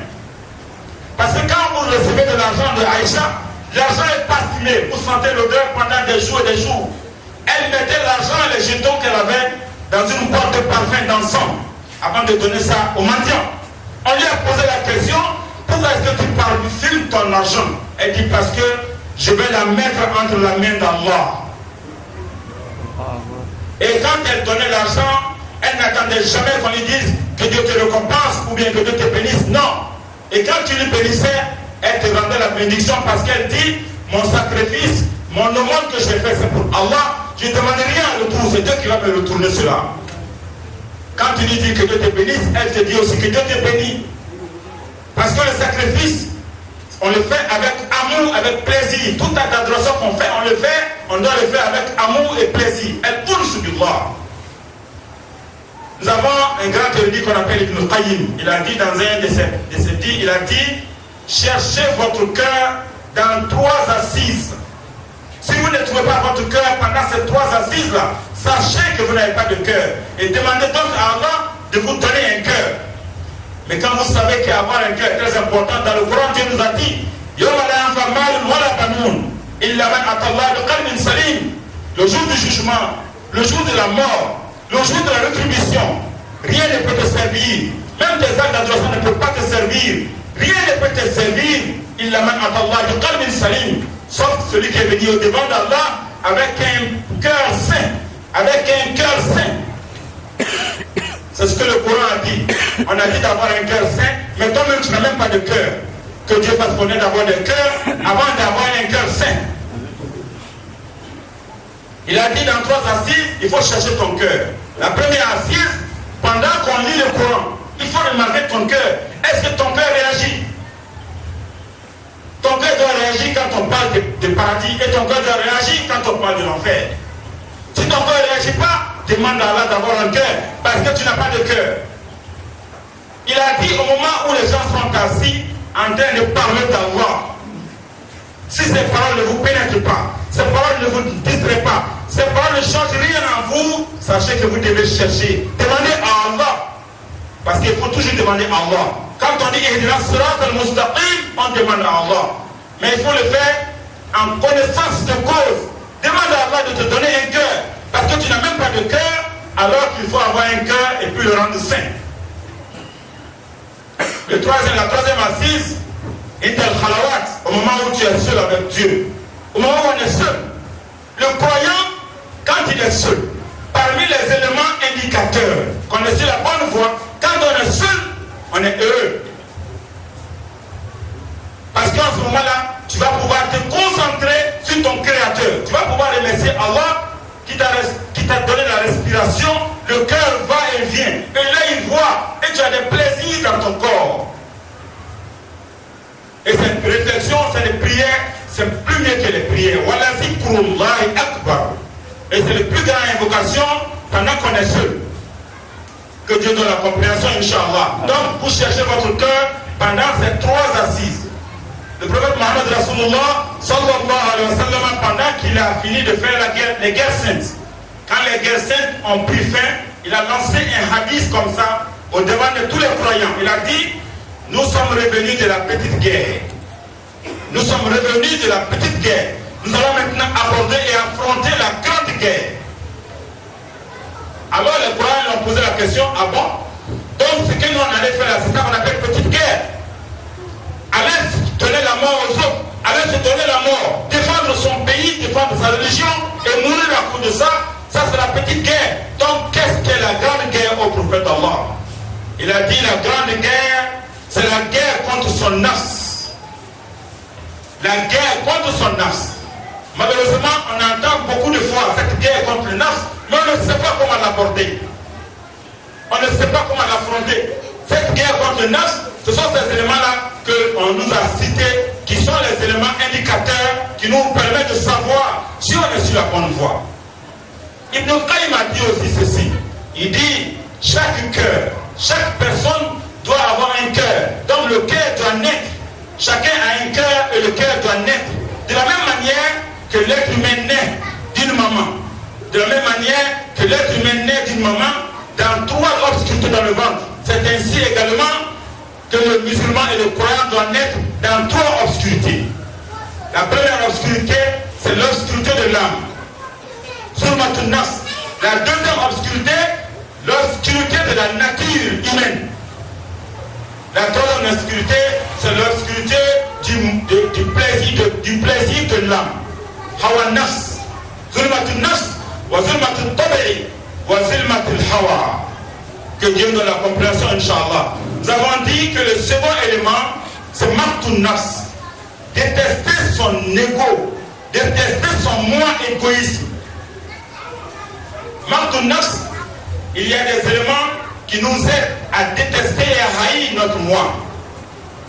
Parce que quand vous recevez de l'argent de Aïcha, l'argent est parfumé. Vous sentez l'odeur pendant des jours et des jours. Elle mettait l'argent et les jetons qu'elle avait dans une boîte de parfum d'encens avant de donner ça aux mendiants. On lui a posé la question, pourquoi est-ce que tu parfumes ton argent? Elle dit parce que je vais la mettre entre la main d'Allah. Et quand elle donnait l'argent, elle n'attendait jamais qu'on lui dise que Dieu te récompense ou bien que Dieu te bénisse. Non. Et quand tu lui bénissais, elle te rendait la bénédiction parce qu'elle dit, mon sacrifice, mon aumône que j'ai fait, c'est pour Allah. Je ne demande rien en retour, c'est Dieu qui va me retourner cela. Quand tu lui dis que Dieu te bénisse, elle te dit aussi que Dieu te bénit. Parce que le sacrifice, on le fait avec amour, avec plaisir. Toute adoration qu'on fait, on doit le faire avec amour et plaisir. Elle tourne sur du droit. Nous avons un grand érudit qu'on appelle Ibn Qayyim. Il a dit dans un de ses dits, il a dit, cherchez votre cœur dans 3 assises. Si vous ne trouvez pas votre cœur pendant ces 3 assises-là, sachez que vous n'avez pas de cœur. Et demandez donc à Allah de vous donner un cœur. Mais quand vous savez qu'avoir un cœur est très important, dans le Coran, Dieu nous a dit, le jour du jugement, le jour de la mort, le jour de la rétribution, rien ne peut te servir. Même tes actes d'adoration ne peuvent pas te servir. Rien ne peut te servir. Sauf celui qui est venu au devant d'Allah avec un cœur saint. Avec un cœur saint. C'est ce que le Coran a dit. On a dit d'avoir un cœur saint, mais toi-même tu n'as même pas de cœur. Que Dieu fasse connaître d'avoir des cœurs avant d'avoir un cœur saint. Il a dit dans 3 assises, il faut chercher ton cœur. La première assise, pendant qu'on lit le Coran, il faut remarquer ton cœur. Est-ce que ton cœur réagit? Ton cœur doit réagir quand on parle de paradis et ton cœur doit réagir quand on parle de l'enfer. Si ton cœur ne réagit pas, demande à Allah d'avoir un cœur parce que tu n'as pas de cœur. Il a dit au moment où les gens sont assis en train de parler d'Allah, si ces paroles ne vous pénètrent pas, ces paroles ne vous distraient pas, ces paroles ne changent rien en vous, sachez que vous devez chercher. Demandez à Allah. Parce qu'il faut toujours demander à Allah. Quand on dit Ihdina Sirat al-Mustaqim, on demande à Allah. Mais il faut le faire en connaissance de cause. Demande à Allah de te donner un cœur. Parce que tu n'as même pas de cœur, alors qu'il faut avoir un cœur et puis le rendre saint. La troisième assise, Indal Khalawat, au moment où tu es seul avec Dieu. Au moment où on est seul. Le croyant, quand il est seul, parmi les éléments indicateurs qu'on est sur la bonne voie, quand on est seul, on est heureux. Parce qu'en ce moment-là, tu vas pouvoir te concentrer sur ton Créateur. Tu vas pouvoir remercier Allah qui t'a donné la respiration. Le cœur va et vient. Et là, il voit. Et tu as des plaisirs dans ton corps. Et cette réflexion, c'est les prières. C'est plus mieux que les prières. Wala zikrullahi akbar. Et c'est la plus grande invocation pendant qu'on est seul. Que Dieu donne la compréhension, Inch'Allah. Donc, vous cherchez votre cœur pendant ces 3 assises. Le prophète Mohammed Rasulullah, sallallahu alayhi wa sallam, pendant qu'il a fini de faire les guerres saintes, quand les guerres saintes ont pris fin, il a lancé un hadith comme ça, au devant de tous les croyants. Il a dit, nous sommes revenus de la petite guerre. Nous sommes revenus de la petite guerre. Nous allons maintenant aborder et affronter la grande guerre. Alors les croyants lui ont posé la question, ah bon? Donc ce que nous on allait faire, c'est ça qu'on appelle petite guerre. Allez donner la mort aux autres, allez se donner la mort, défendre son pays, défendre sa religion et mourir à cause de ça, ça c'est la petite guerre. Donc qu'est-ce qu'est la grande guerre au prophète Allah? Il a dit la grande guerre, c'est la guerre contre son nafs. La guerre contre son nafs. Malheureusement, on entend beaucoup de fois cette guerre contre le nafs, mais on ne sait pas comment l'aborder. On ne sait pas comment l'affronter. Cette guerre contre le nafs, ce sont ces éléments-là qu'on nous a cités, qui sont les éléments indicateurs qui nous permettent de savoir si on est sur la bonne voie. Ibn Qayyim a dit aussi ceci. Il dit, chaque cœur, chaque personne doit avoir un cœur. Donc le cœur doit naître chacun a un cœur et le cœur doit naître. De la même manière que l'être humain naît d'une maman, de la même manière que l'être humain naît d'une maman dans 3 obscurités dans le ventre. C'est ainsi également que le musulman et le croyant doivent naître dans 3 obscurités. La première obscurité, c'est l'obscurité de l'âme. Zulmatun nafs. La deuxième obscurité, l'obscurité de la nature humaine. La troisième obscurité, c'est l'obscurité du plaisir de l'âme. Hawa nafs. Zulmatun nafs, wa zulmatun tabi'i, wa zulmatul hawa. Que Dieu donne la compréhension, Inch'Allah. Nous avons dit que le second élément, c'est Maqtun nafs. Détester son ego, détester son moi égoïsme. Maqtun nafs, il y a des éléments qui nous aident à détester et à haïr notre moi.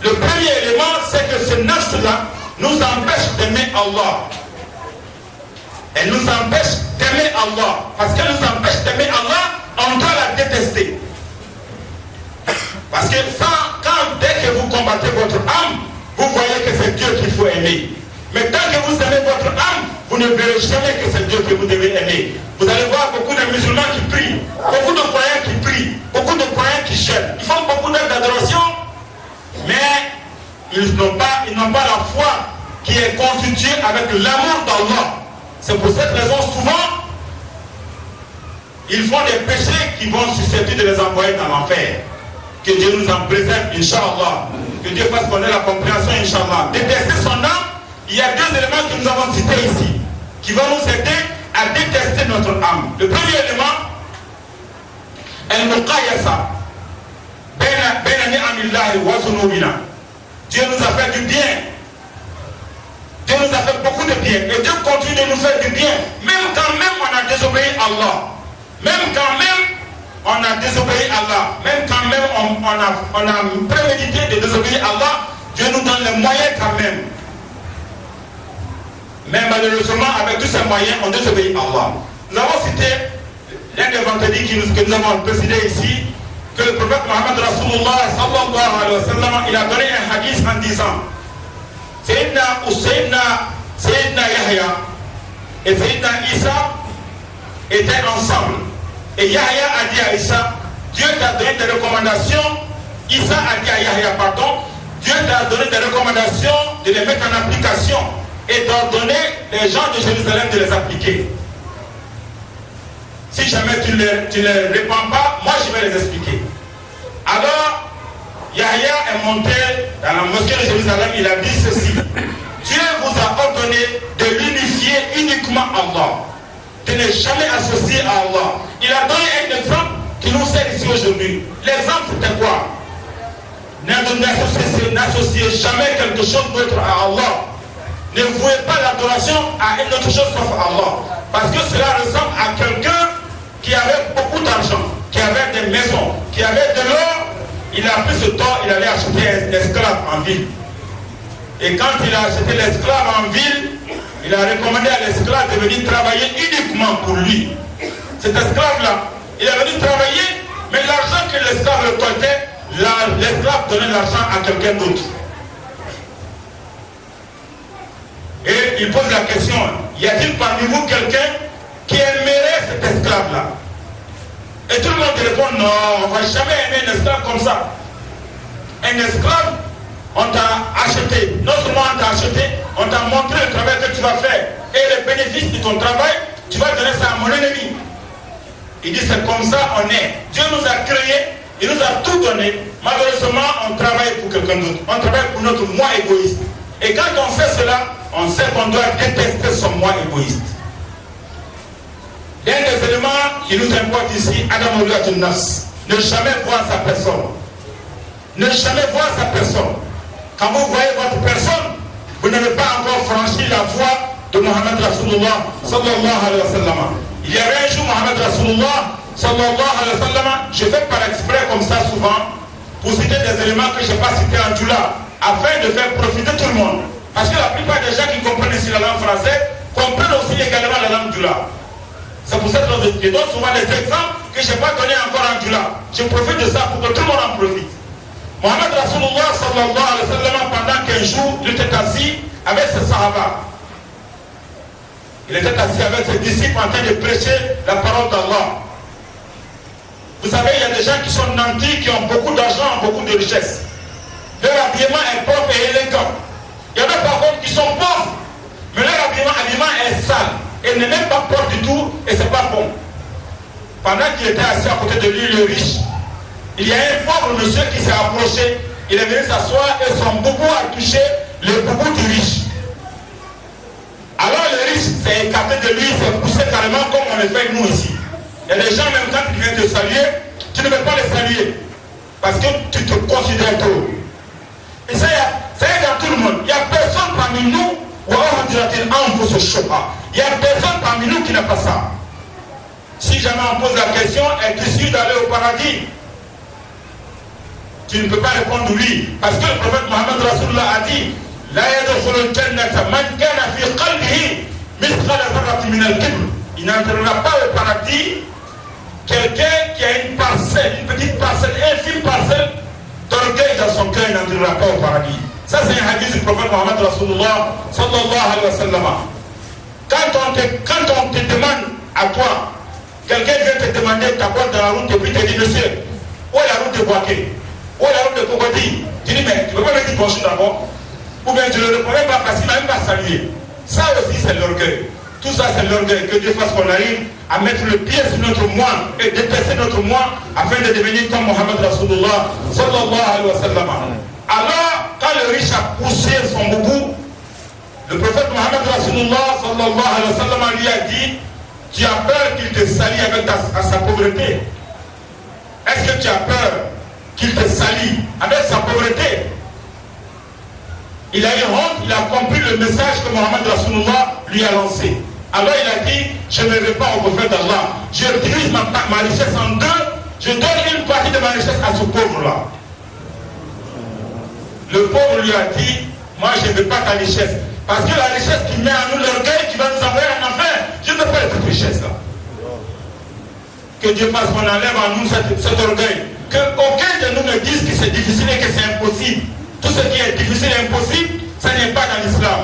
Le premier élément, c'est que ce nafs-là nous empêche d'aimer Allah. Elle nous empêche d'aimer Allah. Parce qu'elle nous empêche d'aimer Allah, on doit la détester. Parce que dès que vous combattez votre âme, vous voyez que c'est Dieu qu'il faut aimer. Mais tant que vous aimez votre âme, vous ne verrez jamais que c'est Dieu que vous devez aimer. Vous allez voir beaucoup de musulmans qui prient, beaucoup de croyants qui prient, beaucoup de croyants qui cherchent. Ils font beaucoup d'actes d'adoration, mais ils n'ont pas la foi qui est constituée avec l'amour d'Allah. C'est pour cette raison, souvent, ils font des péchés qui vont susceptibles de les envoyer dans l'enfer. Que Dieu nous en préserve, Inch'Allah. Que Dieu fasse connaître la compréhension, Inch'Allah. Détester son âme, il y a 2 éléments que nous avons cités ici, qui vont nous aider à détester notre âme. Le premier élément, al-muqayasa. Dieu nous a fait du bien. Dieu nous a fait beaucoup de bien. Et Dieu continue de nous faire du bien. Même quand même on a désobéi à Allah. Même quand même on a désobéi à Allah. Même quand même on a prémédité de désobéir à Allah. Dieu nous donne les moyens quand même. Mais malheureusement, avec tous ces moyens, on désobéit à Allah. Nous avons cité l'un des vendredis que nous avons précisé ici, que le prophète Mohammed Rasulullah sallallahu alayhi wa sallam, il a donné un hadith en disant Sayyidina Yahya et Sayyidina Isa étaient ensemble. Et Yahya a dit à Isa, Dieu t'a donné des recommandations. Isa a dit à Yahya, pardon, Dieu t'a donné des recommandations de les mettre en application et d'ordonner les gens de Jérusalem de les appliquer. Si jamais tu ne les répands pas, moi je vais les expliquer. Alors, Yahya est monté dans la mosquée de Jérusalem, il a dit ceci. Dieu vous a ordonné de l'unifier uniquement à Allah, de ne jamais associer à Allah. Il a donné un exemple qui nous sert ici aujourd'hui. L'exemple c'était quoi? N'associez jamais quelque chose d'autre à Allah. Ne vouez pas l'adoration à une autre chose sauf à Allah. Parce que cela ressemble à quelqu'un qui avait beaucoup d'argent, qui avait des maisons, qui avait de l'or. Il a pris ce temps, il allait acheter un esclave en ville. Et quand il a acheté l'esclave en ville, il a recommandé à l'esclave de venir travailler uniquement pour lui. Cet esclave-là, il est venu travailler, mais l'argent que l'esclave récoltait, l'esclave donnait l'argent à quelqu'un d'autre. Et il pose la question, y a-t-il parmi vous quelqu'un qui aimerait cet esclave-là? Et tout le monde répond, non, on ne va jamais aimer un esclave comme ça. Un esclave, on t'a acheté, non seulement on t'a acheté, on t'a montré le travail que tu vas faire. Et les bénéfices de ton travail, tu vas donner ça à mon ennemi. Il dit, c'est comme ça on est. Dieu nous a créés, il nous a tout donné. Malheureusement, on travaille pour quelqu'un d'autre. On travaille pour notre moi égoïste. Et quand on fait cela, on sait qu'on doit détester son moi égoïste. L'un des éléments qui nous importe ici, Adam Ouliatun Nas, ne jamais voir sa personne. Ne jamais voir sa personne. Quand vous voyez votre personne, vous n'avez pas encore franchi la voie de Mohammed Rasulullah sallallahu alayhi wa sallam. Il y avait un jour Mohammed Rasulullah sallallahu alayhi wa sallam, je fais par exprès comme ça souvent, pour citer des éléments que je n'ai pas cités en Djoula, afin de faire profiter tout le monde. Parce que la plupart des gens qui comprennent ici la langue française, comprennent aussi également la langue Djoula. C'est pour ça que je donne souvent des exemples que je n'ai pas donnés encore en Djoula. Je profite de ça pour que tout le monde en profite. Mohammed Rasulullah sallallahu alayhi wa sallam, pendant 15 jours, il était assis avec ses sahaba. Il était assis avec ses disciples en train de prêcher la parole d'Allah. Vous savez, il y a des gens qui sont nantis, qui ont beaucoup d'argent, beaucoup de richesses. Leur habillement est propre et élégant. Il y en a par contre qui sont pauvres, mais leur habillement est sale. Et n'est même pas propre du tout et c'est pas bon. Pendant qu'il était assis à côté de lui, le riche, il y a un pauvre monsieur qui s'est approché. Il est venu s'asseoir et son boubou a touché le boubou du riche. Alors le riche s'est écarté de lui, s'est poussé carrément comme on le fait nous ici. Il y a des gens, même quand ils viennent te saluer, tu ne veux pas les saluer parce que tu te considères trop. Et ça y est dans tout le monde. Il n'y a personne parmi nous, il n'y a personne parmi nous qui n'a pas ça. Si jamais on pose la question, es-tu sûr d'aller au paradis? Tu ne peux pas répondre oui. Parce que le prophète Mohammed Rasulullah a dit La yadkhulul jannata man kana fi qalbihi mithqala dharratin min al-kibr. Il n'entrera pas au paradis quelqu'un qui a une parcelle, une petite parcelle, infime parcelle d'orgueil dans son cœur, il n'entrera pas au paradis. Ça c'est un hadith du prophète Mohammed Rasulullah sallallahu alayhi wa sallam. Quand on te demande à toi, quelqu'un vient te demander ta boîte dans la route et puis te dit monsieur, où est la route de Boaké? Où est la route de Cocody? Tu dis mais tu ne peux pas me dire bonjour d'abord? Ou bien tu ne le répondais pas parce qu'il n'a même pas salué. Ça aussi c'est l'orgueil. Tout ça c'est l'orgueil. Que Dieu fasse qu'on arrive à mettre le pied sur notre moi et dépasser notre moi afin de devenir comme Mohammed Rasulullah sallallahu alayhi wa sallam. Alors quand le riche a poussé son boubou, le prophète Mohammed Rasulullah sallallahu alayhi wa sallam lui a dit tu as peur qu'il te salie avec sa pauvreté? Est-ce que tu as peur qu'il te salie avec sa pauvreté? Il a eu honte, il a compris le message que Mohammed Rasulullah lui a lancé. Alors il a dit, je ne vais pas au prophète d'Allah. Je divise ma richesse en deux, je donne une partie de ma richesse à ce pauvre-là. Le pauvre lui a dit, moi je ne veux pas ta richesse. Parce que la richesse qui met en nous l'orgueil, qui va nous envoyer en enfer, je ne veux pas cette richesse-là. Que Dieu fasse qu'on enlève en nous cet orgueil. Qu'aucun de nous ne dise que c'est difficile et que c'est impossible. Tout ce qui est difficile et impossible, ça n'est pas dans l'islam.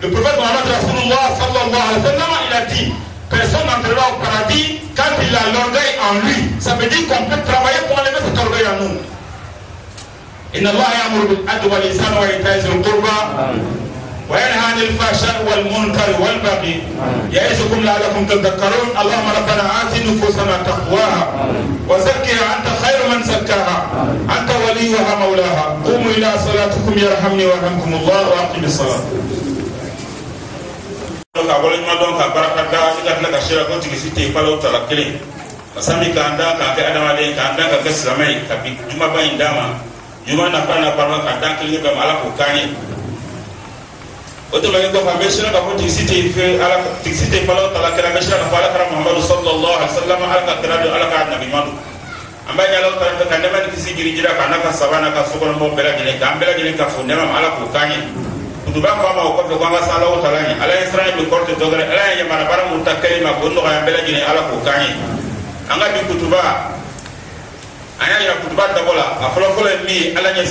Le prophète Mohammed Rasulullah sallallahu alayhi wa sallam, il a dit, personne n'entrera au paradis quand il a l'orgueil en lui. Ça veut dire qu'on peut travailler pour enlever cet orgueil en nous. Inna Allah ya'muru bil adli wal ihsani wa ita'i dhil qurba wa yanha 'anil fahsha'i wal munkari wal baghi ya'izukum la'allakum tadhakkarun. Allahumma rabbana ati nufusana taqwaha wa zakkiha anta khayru man zakkaha anta waliyuha mawlaha. Qumu ila salatikum yarhamni wa yarhamkumullah wa aqimis salat. Donc a wala nyuma donc a baraka da ida la ka shira ko tigi site palo tala kele masami ka anda ka ke adama de ka anda ka ke islamai ka bi juma ba indama juma na pana parma ka da kele ba mala ko kanye o to me ko fa be shira ka ko tigi site fe ala tigi site palo tala kele be shira ka fala kara muhammad sallallahu alaihi wasallam ala ka kira do ala ka nabi madu amba nyalo tala ka ne man kisi jiri jira ka na ka sabana ka sokon mo bela jene ka ambela jene ka fu ne ma ala ko kanye kutuba kama ko fe ko nga sala o talani ala israel bi korte dogare ala ya mara bara mutakali ma ko no ga bela jine ala ko kanye anga bi kutuba aya ya kutuba dabola afolo folo mi ala nya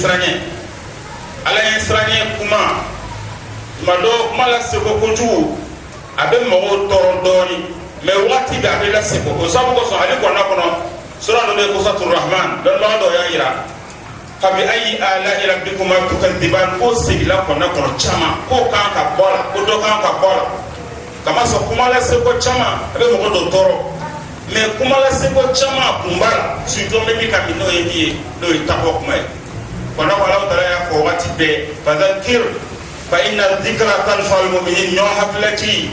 israel kuma mado mala se ko kutu abe mo toro doni me wati da be la se ko sabu ko so ali ko na kono sura no de ko satur rahman don lo do ya ira fabi ayi ala rabbikuma tukadiban ko sigila kona kono chama ko kan ka bola ko do kan ka bola kama so kuma la se ko chama be mo do toro me kuma la se ko chama kumbala suito me mi kamino yedi do itapo kuma kona wala utara ya ko wati be fadhakir fa inna dhikra tanfa'ul mu'minin yo haklati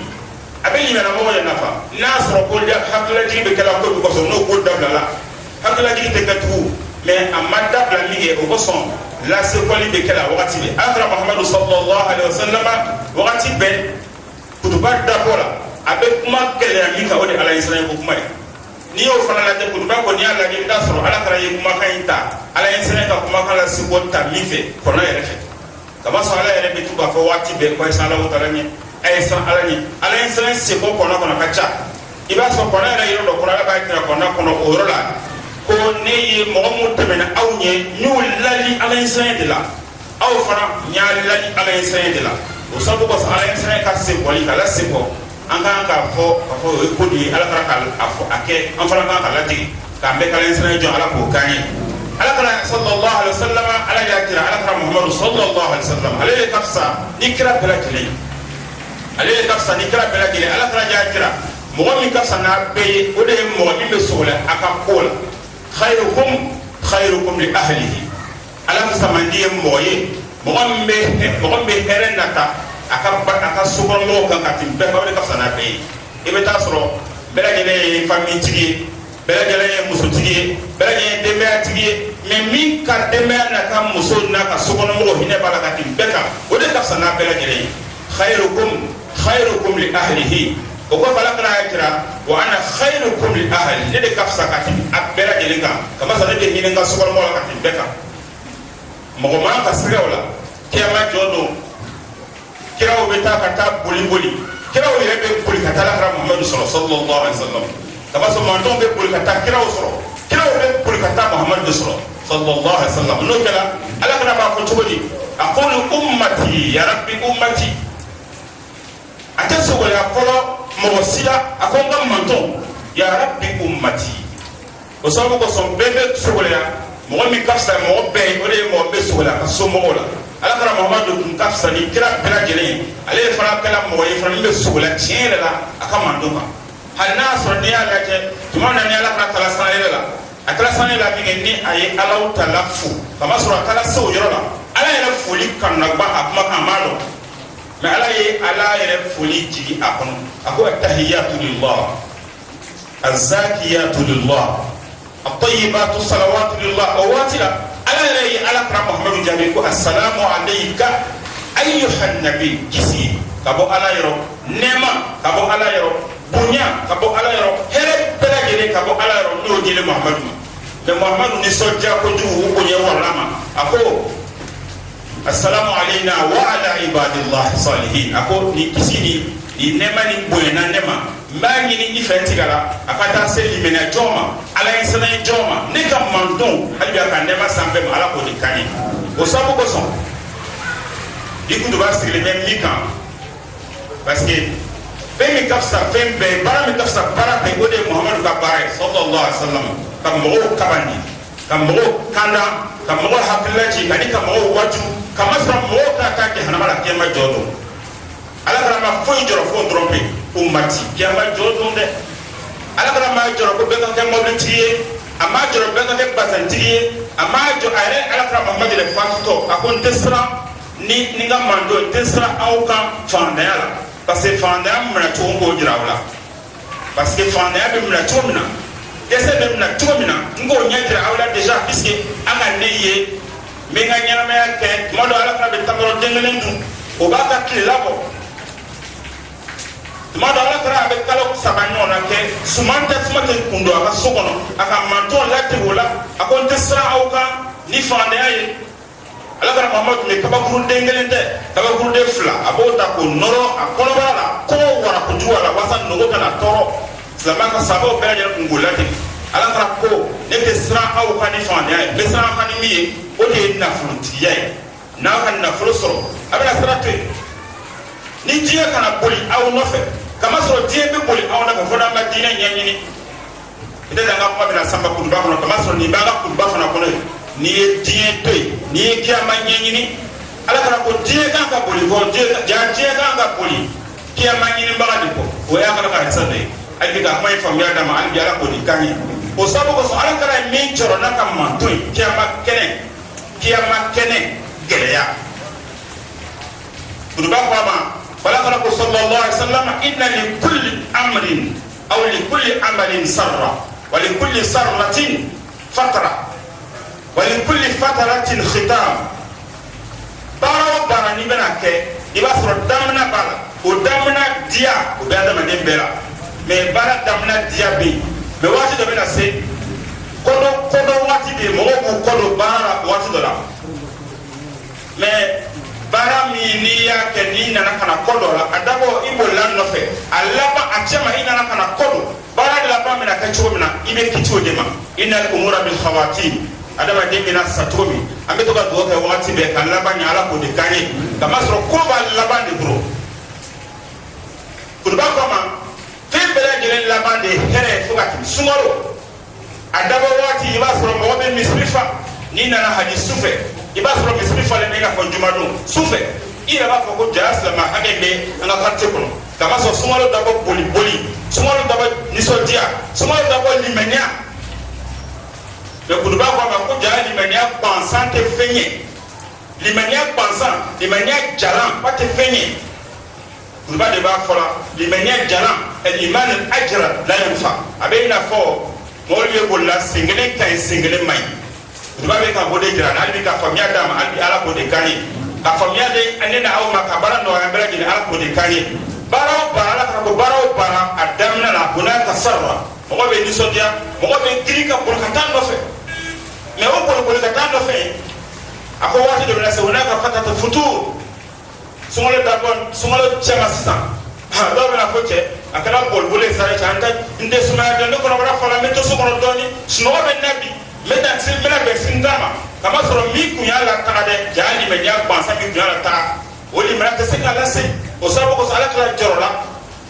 abeli mena mo ya nafa nasro ko ya haklati be kala ko so no ko dabla haklati te katu mais amada blamige o boson la sequali de kala wakati be akra muhammad sallallahu alaihi wasallam wakati be kutuba dakola abe kuma kala mi ka ode ala israel ko kuma ni o fana la de kutuba ko ni ala ni dasro ala kara yi kuma kaita ala israel ka kuma kala sikota mife ko na yere kama so ala yere be tuba fo wakati be ko isa ala utarani ay sa ala israel se ko na kacha iba so ko na yere do ko ala ba kira ko na orola ko ne ye mɔgɔ mun tɛmɛna aw ɲɛ n y'o lali ala ye sɛnɛ de la aw fana n y'a lali ala ye sɛnɛ de la o sabu kɔsɔn ala ye sɛnɛ ka se bɔli k'a lase bɔ an kan k'a fɔ o ye ko de ye ala kana k'a fɔ a kɛ an fana kan ka ladege k'an bɛɛ kala ye sɛnɛ jɔ ala k'o k'an ye ala kana sallallahu alaihi wasallam ala y'a kira ala kana muhammadu sallallahu alaihi wasallam ale de ka fisa ni kira bɛɛ lajɛlen ale de ka fisa ni kira bɛɛ lajɛlen ala kana y'a kira mɔgɔ min ka fisa n'a bɛɛ ye o de ye mɔgɔ min bɛ sogolɛ a ka ko la khairukum li ahlihi ala fisa man di ye mɔgɔ ye mɔgɔ min bɛ hɛrɛ nata a ka sokɔnɔmɔgɔw kan ka tɛmɛ bɛɛ o de ka fisa n'a bɛɛ ye i bɛ taa sɔrɔ bɛɛ lajɛlen ye famille tigi ye bɛɛ lajɛlen ye musotigi ye bɛɛ lajɛlen ye denbayatigi ye mais min ka denbaya n'a ka muso n'a ka sokɔnɔmɔgɔw hinɛ b'a la ka tɛmɛ bɛɛ kan o de ka fisa n'a bɛɛ lajɛlen ye khairukum li ahlihi o ko fala kana kira wa ana khairukum li ahli ne de ka fisa ka tɛmɛ a bɛɛ lajɛlen kan kama sɔrɔ ne de hinɛ ka sokɔnɔmɔgɔw la ka tɛmɛ bɛɛ kan mɔgɔ man ka siraw la kiyama jɔ don kiraw bɛ taa ka taa boli kiraw yɛrɛ bɛ boli ka taa alakira muhamadu sɔrɔ sallallahu alaihi wasallam kama sɔrɔ mantonw bɛ boli ka taa kiraw sɔrɔ kiraw bɛ boli ka taa muhamadu sɔrɔ sallallahu alaihi wasallam n'o kɛra alakira b'a fɔ cogo di aqulu ummati ya rabbi ummati a tɛ sogoya fɔlɔ mɔgɔ si la a ko n ka manton ya rabbi ummati o sababu kosɔn bɛɛ bɛ sogoya mɔgɔ min ka fisa mɔgɔ bɛɛ ye o de ye mɔgɔ bɛ sogoya ka so mɔgɔw la alakira muhamadu tun ka fisa ni kira bɛɛ lajɛlen ye ale ye fana kɛla mɔgɔ ye fana min bɛ sogoya tiɲɛ yɛrɛ la a ka manton kan hali n'a sɔrɔ n'i y'a lajɛ tuma min na ni alakira taara san yɛrɛ la a taara san yɛrɛ la min kɛ ni a ye alaw tala fo kama sɔrɔ a taara se o yɔrɔ la ala yɛrɛ foli kanunagba a kuma kan a m'a dɔn mɛ ala ye ala yɛrɛ foli jigi a kɔnɔ a ko attahiyatu lillah azakiyatu lillah at-tayyibatu salawatu lillah o waati la ala yɛrɛ ye alakira muhamadu jaabi ko assalamu alayka ayyuhan nabi kisi ka bɔ ala yɔrɔ nɛɛma ka bɔ ala yɔrɔ bonya ka bɔ ala yɔrɔ hɛrɛ bɛɛ lajɛlen ka bɔ ala yɔrɔ n'o dilen muhamadu ma mɛ muhamadu nisɔndiya kojugu o bonya warala ma a ko assalamu alayna wa ala ibadillahi salihin a ko ni kisi ni nɛɛma ni bonyana ne ma n b'a ɲini i fɛ tigala a ka taa se limaniya jɔn ma ala ye sɛnɛ jɔn ma ne ka manton hali bi a ka nɛɛma sanfɛ ma ala k'o de kan ye o sababu kosɔn i kun b'a sigilen bɛ min kan parce que fɛn min ka fisa fɛn bɛɛ baara min ka fisa baara bɛɛ o de ye muhamadu ka baara ye sallallahu alaihi wa sallam ka mɔgɔw kabandi ka mɔgɔw kanda ka mɔgɔw hakilila jigin ka ni ka mɔgɔw waju ka masɔrɔ mɔgɔw ka taa jahanama la kiyama jɔ don ala kana ma foyi jɔrɔ fo dɔrɔn pe ummati kiyama jɔ don dɛ ala kana ma jɔrɔ ko bɛɛ ka kɛ mɔbilitigi ye a ma jɔrɔ bɛɛ ka kɛ basantigi ye a ma jɔ a yɛrɛ ala kana muhamadu yɛrɛ fatutɔ a ko n tɛ siran ni ka mando n tɛ siran aw kan fandanya la parce que fandanya minɛ cogo k'o jira aw la parce que fandanya bɛ minɛ cogo min na dɛsɛ bɛ minɛ cogo min na n k'o ɲɛ jira aw la déjà puisque an ka ne ye n bɛ n ka ɲɛnamaya kɛ tuma dɔ ala fana bɛ tankɔrɔ den kelen dun o b'a ka tile labɔ tuma dɔ ala fana a bɛ kalo 3 ɲɔgɔn na kɛ suman tɛ suma tɛ kun don a ka so kɔnɔ a ka manton latɛgɛ o la a ko n tɛ siran aw kan ni fandanya ye ala kana muhamadu tun bɛ kabakuruden kelen tɛ kabakuruden 2 a b'o ta k'o nɔrɔ a kɔnɔbara la kɔngɔ wara kojugu a la walasa nogo kana tɔɔrɔ silamɛya ka sababu bɛɛ lajɛlen kun k'o latɛgɛ ala kana ko ne tɛ siran aw kan ni fandanya ye n bɛ siran aw kan ni min ye o de ye nafolotigiya ye n'aw ka nafolo sɔrɔ a bɛna sira to yen ni diɲɛ kana boli aw nɔfɛ kamasɔrɔ diɲɛ bɛ boli aw nɔfɛ fo n'an ka diinɛ ɲɛɲini i tɛ an ka kuma bɛna sanba kuruba kɔnɔ kamasɔrɔ nin b'an ka kuruba fana kɔnɔ ye n'i ye diɲɛ to yen n'i ye kiyama ɲɛɲini ala kana ko diɲɛ kan ka boli fɔ diɲɛ kan ka boli kiyama ɲinibaga de kɔ o y'a kana ka risa de ye hali bi ka kuma in faamuya d'a ma hali bi ala k'o de kan ye o sababu kosɔn ala kana ye min cɔrɔ n'a ka manton ye kiyama kɛnɛ gɛlɛya kuruba ko a ma falakala ko sallallahu alaihi wasallam inna li kulli amrin aw li kulli amalin sarra wa li kulli sarratin fatra wa li kulli fatratin khitam baara o baara n'i bɛna kɛ i b'a sɔrɔ damina b'a la o damina diya o bɛ adamaden bɛɛ la mais baara damina diya bɛ yen mais waati dɔ bɛna se kɔdɔ waati bɛ yen mɔgɔw b'u kɔdɔ baara la waati dɔ la mais baara min n'i y'a kɛ n'i nana ka na kɔdɔ la a dabɔ i bolila nɔfɛ a laban a cɛ ma i nana ka na kɔdɔ baara de laban bɛna kɛ chomna ibe kiti odema innal umura bil khawatim adama de mina satomi ambe to ka do ka wati be kan labanya ala ko de kanye kama soro ko ba labande bro kurba kama febele jelen labande here fugati sumaro adaba wati iba soro mo be misrifa ni nana hadis sufe iba soro misrifa le mega ko jumadu sufe ira ba ko jasla ma habebe anga karte ko kama soro sumaro dabo boli sumaro dabo nisodia sumaro dabo limenya le kuduba kwa ko jara limenya pensante fenye limenya pensant limenya jalan pate fenye kuduba de ba fola limenya jalan el iman al ajra la yanfa abena fo moli e bolla singele kay singele may kuduba be ka bode jara na bi ka famia dama albi ala bode kani ka famia de anena aw makabara no ambela gine ala bode kani baraw bara ka ko baraw bara adamna la kuna tasarra mo be ni sodia mo be kirika pour katan do fe mais o pour katan do fe ako wati do la se wona ka fatata futur sumalo dabon sumalo chama sisa ha do na foche akala bol bole sare chanta inde suma da no kono wala fala meto so kono doni sno be nabi medan sin mena be sin dama kama soro mi ku ya la ta de jali me ya bansa mi ya la ta woli mena te sen ala se o sabo ko sala kala jorola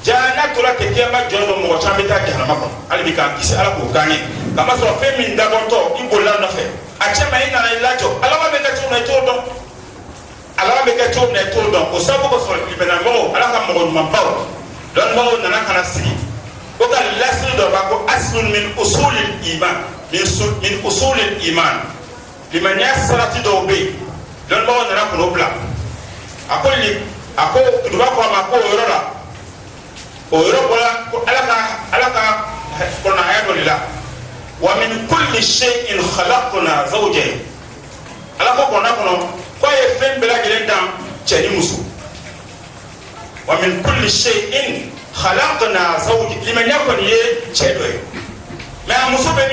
jana tola ke kema joro mo chambe ta ke halama ko ali bi ka kisi ala ko ganye kama soro fe min dabon to ibola no fe achema ina na ilajo alama be ka tuna to do ala be ka to na to do o sabo ko soro ibena mo ala ka mo mabaw don mo nana kana sigi o ka lasil do ba ko aslun min usulil iman min usulil iman liman yasrati do be don mo nana ko bla akoli ako duba ko ma ko yorora o yorobola ko ala ka ko na ayatu lillah wa min kulli shay'in khalaqna zawjayn ala ko kona kono ko ye fen bela gele dam cheni musu wa min kulli shay'in khalaqna zawjayn liman yakun ye chedo mais musu be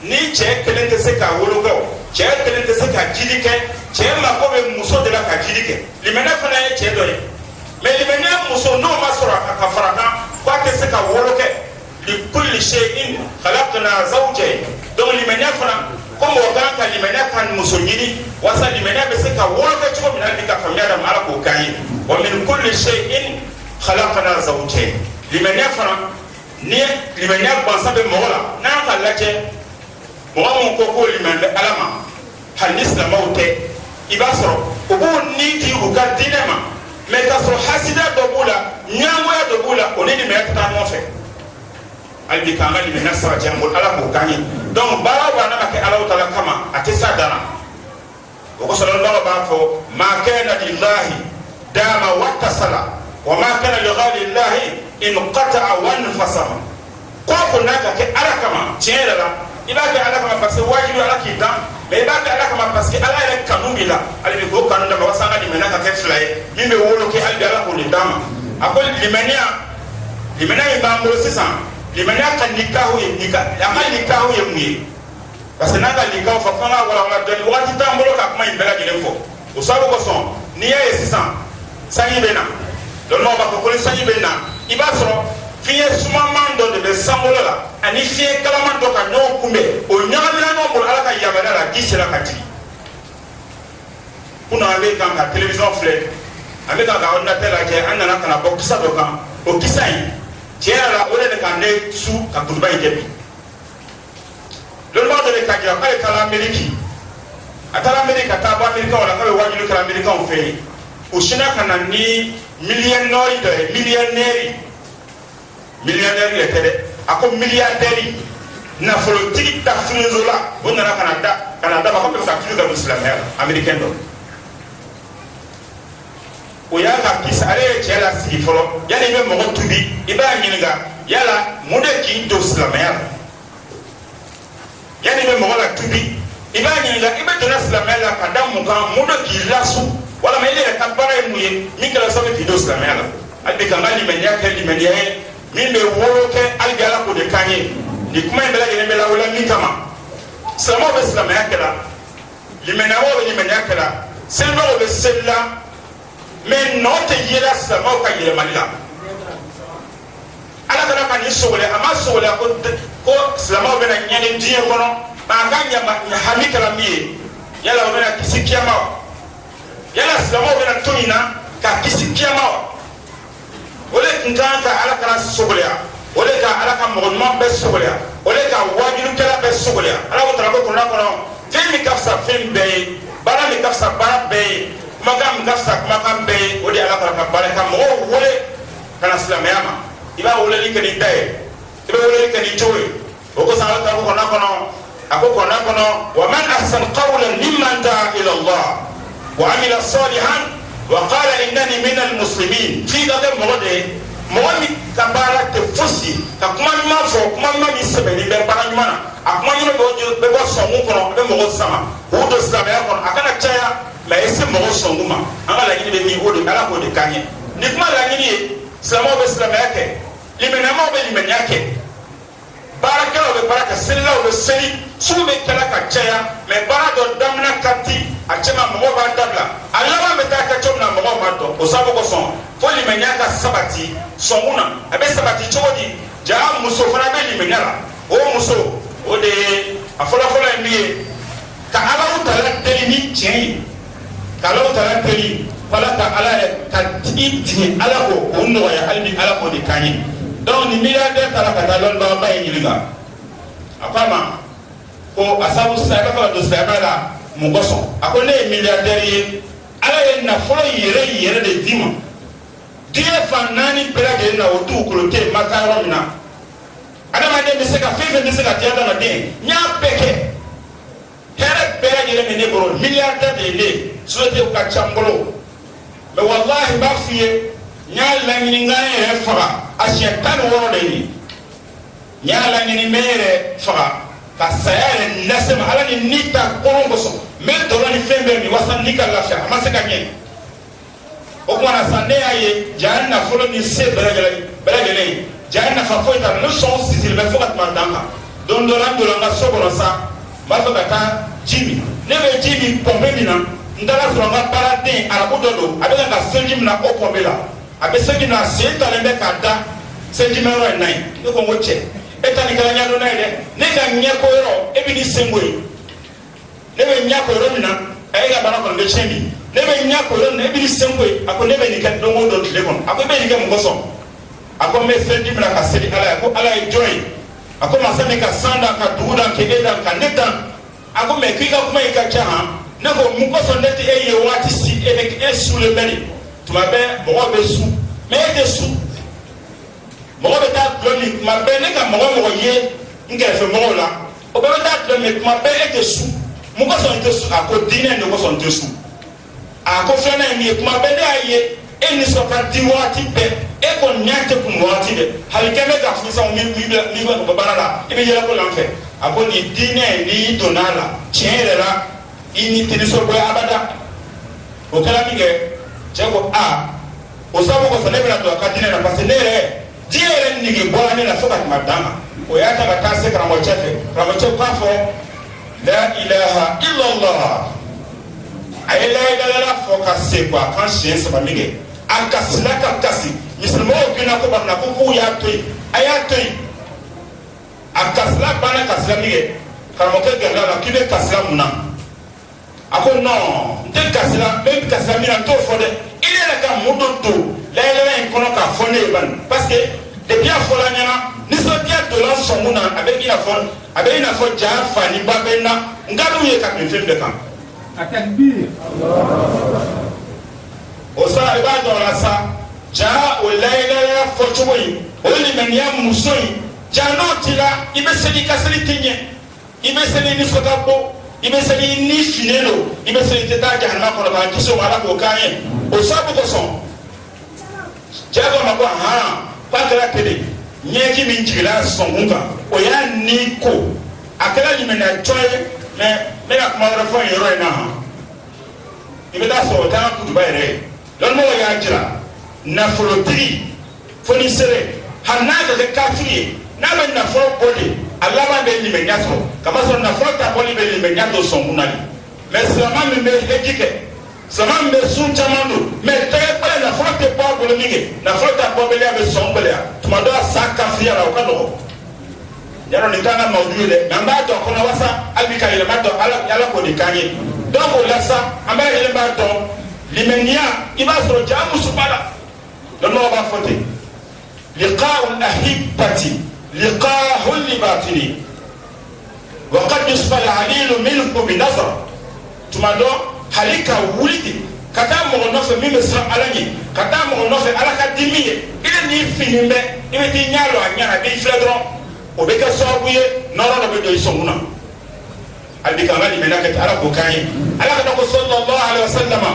ni che kelen te se ka wolo go che kelen te se ka jidike che ma ko be muso de la ka jidike liman yakun ye chedo mais liman yakun muso no masura ka faraka ko te se ka wolo ke لكل شيء خلقنا زوجين دون لمن يفنا كم وقعك لمن يكن مسلمين وصل لمن يبسك وقت من ذلك فميادم على كوكاين ومن كل شيء خلقنا زوجين لمن يفنا لمن يبقى سبب مولا نعم لك موامن كوكو لمن ألما هل نسل موتي إباسر وبو نيكي وكالدينما مكسر حسدا دبولا نعم دبولا ونيني ميكتا موفي albi kanga li mena sara jamul ala ko gani donc bara wa na ke ala taala kama atisa dana ko sallallahu ba fo ma kana lillahi dama wattasala wa ma kana li ghayri llahi in qata'a wa infasama ko naka ke ala kama tiera la iba ke ala kama parce que wajibi ala ki dan mais iba ke ala kama parce que ala ile kanumi la albi ko kanu da wasanga li mena ka ke fly mimbe wolo ke albi ala ko li dama akol limania ba mo sisan limanya kan nikahu ye nika amal nikahu ye muye parce que nanga nikahu fa fanga wala wala doni wati tambolo ka kuma imbela gele fo o sabu ko son ni ya esisan sanyi bena don mo ba ko ko sanyi bena iba soro fiye suma mando de samolo la ani fiye kala mando ka nyo kumbe o nyaamira no mo ala ka yabana la gisira ka ti kuna ale kan ka television fle ale ka ga onna tela ke anana kana bokisa do kan o kisai tiara la ole de kande su ka kutuba ikebi lolo de ka ja kale kala ameriki atala amerika ta ba amerika wala kale wajilu kala amerika on fe o shina kana ni millionnaire le tede ako milliardaire na folo tiki ta funezola on na kana da ba ko sa tiki da muslimer américain do o ya ka kisare chela sigi folo yani be mo tubi iba nyinga yala mude ki do islamaya yani be mo la tubi iba nyinga ibe to na islamaya ka dam mo kan mude ki lasu wala me ile ka bare mu ye mi kala so be do islamaya albi kan ali men ya ke li men ya mi be woro ke albi ala ko de kanye ni kuma be la gele be la wala mi kama samo be islamaya kala li men ya wo li men ya kala selma be sella mais non te yela sama ka yele malila ala kana ka ni sogole ama sogole ko silama be na nyane diye kono ma ganya ma hami kala miye yala be na kisi kiyama yala silama be na tunina ka kisi kiyama ole kinkan ka ala kana sogole ole ka ala ka mogolman be sogole ole ka wajilu kala be sogole ala ko tara ko kono femi kafsa fem be bara mi kafsa bara be magam kafsa magam be odi ala ka baraka mo wole kana silamayama iba wole li kani tay iba wole li kani joy o ko sa ta ko kono akoko kono wa man ahsan qawlan mimman da'a ila Allah wa amila salihan wa qala innani min al muslimin fi da mogode momi ka bara te fosi ka kuma ma fo kuma ma mi sebe ni be bara nyuma akuma nyuma be bo so mu kono be mo sama o do sabe ya kono akana chaya la ese mo so nguma angala ni be mi o de ala ko de kanye ni kuma la ni slamo be slamo yake limena mo be limena yake baraka o be baraka sella o be seli su be kala ka chaya me bara do damna kati achema mo ba dabla alama me ta ka chomna mo ba do o sabo ko son fo limena ka sabati songuna abe sabati chodi ja muso fana be limena la o muso o de afola fola mbiye ka ala utala telini chei ka ala utala teli wala ka ala ka titi ala ko onno ya albi ala ko de kanyi donc ni milliardaire tala ka dalon ba ba yinga apama ko asabu sa ka do sa bala mu goso akole milliardaire yi ala ye na folo yere de dima die fanani pelage na otu kulote makaro mina adama de be se ka fefe de se ka tiada na de nya peke here pelage le ne boro milliardaire de le sote ka chambolo me wallahi ba fiye nya la ngini ngane fara asiya tan woro de ni nya la ngini mere fara ka sayare nasema ala ni nita korongo so me dolo ni fembe mi wasan nika lafia ama se ka nyen o kuma na sande aye janna folo ni se belagele janna fa fo ita no son sisil be fo kat mandanga don do nga sokono sa ba fa ka jimi ne be jimi pombe mina ndala so nga parade ala ko dodo abe nga senjim na o pombe la abe senjim na se talembe ka da senjim ro nai ko ko ngoche etani kala nyado na ile ne ga nyako ro e bi ni sengwe ne be nyako ro mina e ga bana ko be chemi ne be nyako ro ne bi ni sengwe ako ne be ni kan do ngodo le kon ako be ni ga mo so ako me sendi mra ka sedi ala ko ala e joy ako ma sami ka sanda ka duda ke eda ka neta ako me ki ga kuma e ka cha ne ko mu ko so neti e ye wati si e be e su le beli tuma be mo be su me de su mo be ta doni ma be ne ka mo ye ngere fe mo la o be ta doni ma be e de su mu ko so nte su ako dine ne ko so nte su ako fe na ni ma be ne aye e ni so ka di wati be e ko nyate ku wati de hal ke me ka fu sa mi ko barala e be yela ko lanfe ako ni dine ni donala chere la ini tini so boy abada o kala mi ge jago a o sabo ko fele bela to ka dine na pasenere diere ni ge boane na soka madama o ya ta bata se kra mo chefe ka fo la ilaha illa allah ay la ilaha fo ka se kwa kan shin sa bamige an kasila ka kasi mislimo kina ko barna ko ku ya toy aya toy akasila bana kasila mige kara mo ke ganda la kine kasila muna ako non nte kasila même kasila mina to fo de il est la ka mudo to la ilaha kono ka fo ne ban parce que depuis a fo la nyana ni so dia to la so muna avec ina fo ja fa ni ba benna ngadu ye ka mi fembe kan atakbir o sa ba do la sa ja o la ilaha fo chuwi o li men ya musoi ja no tila ibe seli kaseli tinye ibe seli ni so gabo ibe seli ni finelo ibe seli teta jahannama ko ba kiso mala ko kanye o sa bu ko son ja go ma ko ha pakala tele nyeki min jigila songunga o ya ni ko akala ni mena choye me na kuma ra fo yoro ina ha ibe da so ta ku dubai re don mo ya jira na folotiri foni sere hanna ga kafiri na be na fo body Allah ba be ni me nyaso kama so na fo ta body be ni me nyato songunali mais sama me hejike sama me sun chamando me te pa na fo te pa bolo mingi na fo ta bolo be songbele tuma dɔ sa kafiriya la o ka nɔgɔ yɔrɔ nin t'an ka mawudu ye dɛ mɛ an b'a dɔn kɔnɔ wasa hali bi ka yɛlɛma dɔn ala k'o de k'an ye donc o la sa an b'a yɛlɛma dɔn limaniya i b'a sɔrɔ ja muso b'a la lɔnmɔgɔ b'a fɔ ten liqa'u ahibati liqa'u libatini wa qad yusfa al-alilu minhu bi nazar tuma dɔ hali ka wuli ten ka taa mɔgɔ nɔfɛ min bɛ siran ala ɲɛ ka taa mɔgɔ nɔfɛ ala ka di min ye i bɛ n'i fini bɛ i bɛ t'i ɲɛ lɔ a ɲɛna i b'i filɛ dɔrɔn o bɛ kɛ sababu ye nɔrɔ dɔ bɛ don i sɔnkun na hali bi k'an ka limaniya kɛ ten ala k'o k'an ye ala ka taa ko sallallahu alaihi wa sallama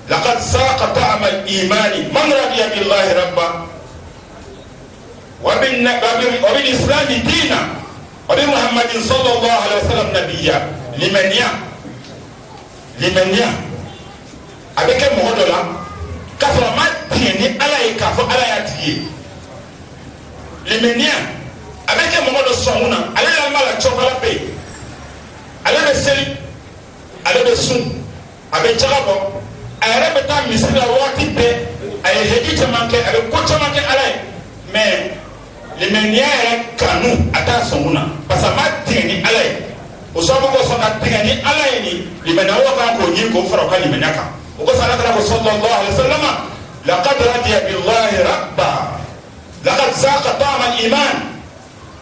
laqad saqa ta'ama al-imani man radiya billahi rabba wa bil islami dina wa bi muhammadin sallallahu alaihi wa sallam nabiyya limaniya a bɛ kɛ mɔgɔ dɔ la k'a sɔrɔ a ma tiɲɛ ni ala ye k'a fɔ ala y'a tigi ye limaniya a bɛ kɛ mɔgɔ dɔ sɔnkun na ale yɛrɛ b'a la cɔkɔla bɛ yen ale bɛ seli ale bɛ sun a bɛ jaga bɔ a yɛrɛ bɛ taa misiri la waati bɛɛ a ye heji caman kɛ a bɛ ko caman kɛ ala ye mɛ limaniya yɛrɛ kanu a t'a sɔnkun na parce que a ma tiɲɛ ni ala ye o sababu kosɔn ka tigɛ ni ala ye ni limaniya wo kan k'o ɲini k'o fara o ka limaniya kan o ko sala kala ko sallallahu alaihi wasallam laqad radiya billahi rabba laqad zaqa ta'ama al-iman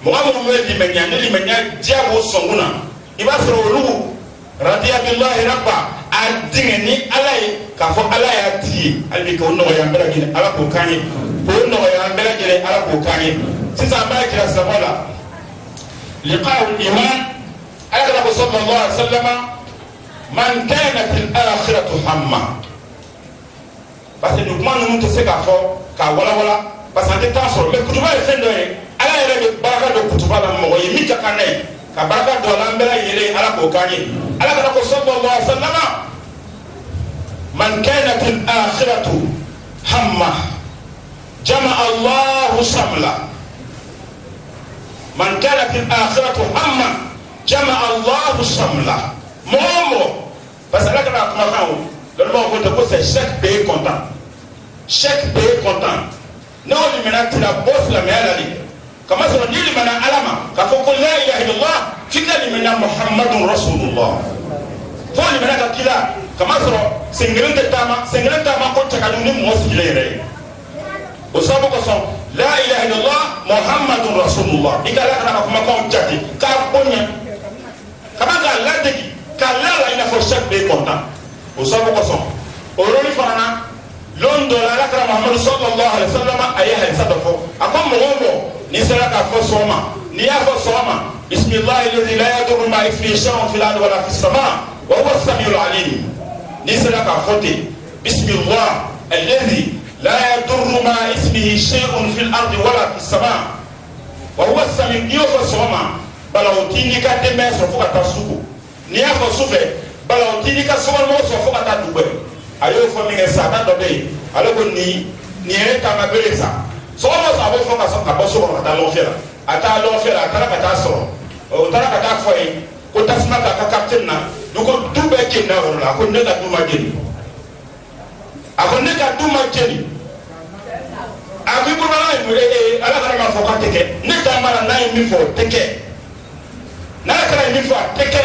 mɔgɔ minnu bɛ limaniya ni limaniya diya b'o sɔnkun na i b'a sɔrɔ olu radiya billahi rabba a tigɛ ni ala ye k'a fɔ ala y'a tigi ye hali bi k'o nɔgɔya an bɛɛ lajɛlen ala k'o k'an ye k'o nɔgɔya an bɛɛ lajɛlen ala k'o k'an ye sisan an b'a jira silamɛw la liqa'u al-iman ala kana ko sallallahu alaihi wasallam man kanat al-akhiratu hamma parce que kuma ninnu tɛ se k'a fɔ k'a walawala parce que an tɛ taa sɔrɔ mais kutuba ye fɛn dɔ ye ala yɛrɛ bɛ barika dɔ kutuba la mɔgɔ ye min ka kan n'a ye ka barika dɔ la an bɛɛ lajɛlen ala k'o k'an ye ala kana ko sallallahu alaihi wasallam man kanat al-akhiratu hamma jama'a Allahu shamla man kanat al-akhiratu hamma jama'a Allahu shamla mɔgɔ parce que ala kana kuma kan o lɔri b'a fɔ ko c'est chaque pays content n'o limana tila bɔ silamɛya la de kama sɔrɔ n'i limana ala ma k'a fɔ ko la ilaha illallah f'i ka limana muhammadun rasulullah fo limana ka kila kama sɔrɔ sen kelen tɛ taama ko cɛ ka jugu ni mɔgɔ sigilen yɛrɛ ye o sababu kosɔn la ilaha illallah muhammadun rasulullah i ka ala kana ka kumakanw jate k'a bonya kama k'a ladegi k'a lala i n'a fɔ chaque pays content o sababu kosɔn o yɔrɔnin fana na lon dɔ la alakira muhammadu sallallahu alaihi wa sallam a ye hadisa dɔ fɔ a ko mɔgɔ o mɔgɔ n'i sera k'a fɔ sɔgɔma n'i y'a fɔ sɔgɔma bisimilahi lezi la yadurru ma'a ismihi shay'un fil ardi wala fis sama wa huwa as-sami'ul alim n'i sera k'a fɔ ten bisimilah alezi la yadurru ma'a ismihi shay'un fil ardi wala fis sama wa huwa as-sami' n'i y'o fɔ sɔgɔma bala o t'i n'i ka denbaya sɔrɔ fo ka taa suko n'i y'a fɔ sufɛ bala o t'i n'i ka sokɔnɔmɔgɔ sɔrɔ fo ka taa dugu wɛrɛ a y'o fɔ min kɛ sata dɔ bɛ yen ale ko nin yɛrɛ taama bere sa sɔgɔma sɔrɔ a b'o fɔ ka bɔ so kɔnɔ ka taa lɔgɔfɛ la a taa lɔgɔfɛ la a taara ka taa sɔrɔ o taara ka taa fɔ ye ko tasuma ta ka kapitɛni na ne ko du bɛɛ jeni na yɔrɔ la a ko ne ka du ma jeni a ko ne ka du ma jeni a ko i ko ala kana ma fɔ k'a tɛ kɛ ne taama la n'a ye min fɔ o tɛ kɛ n'a kɛra ye min fɔ a tɛ kɛ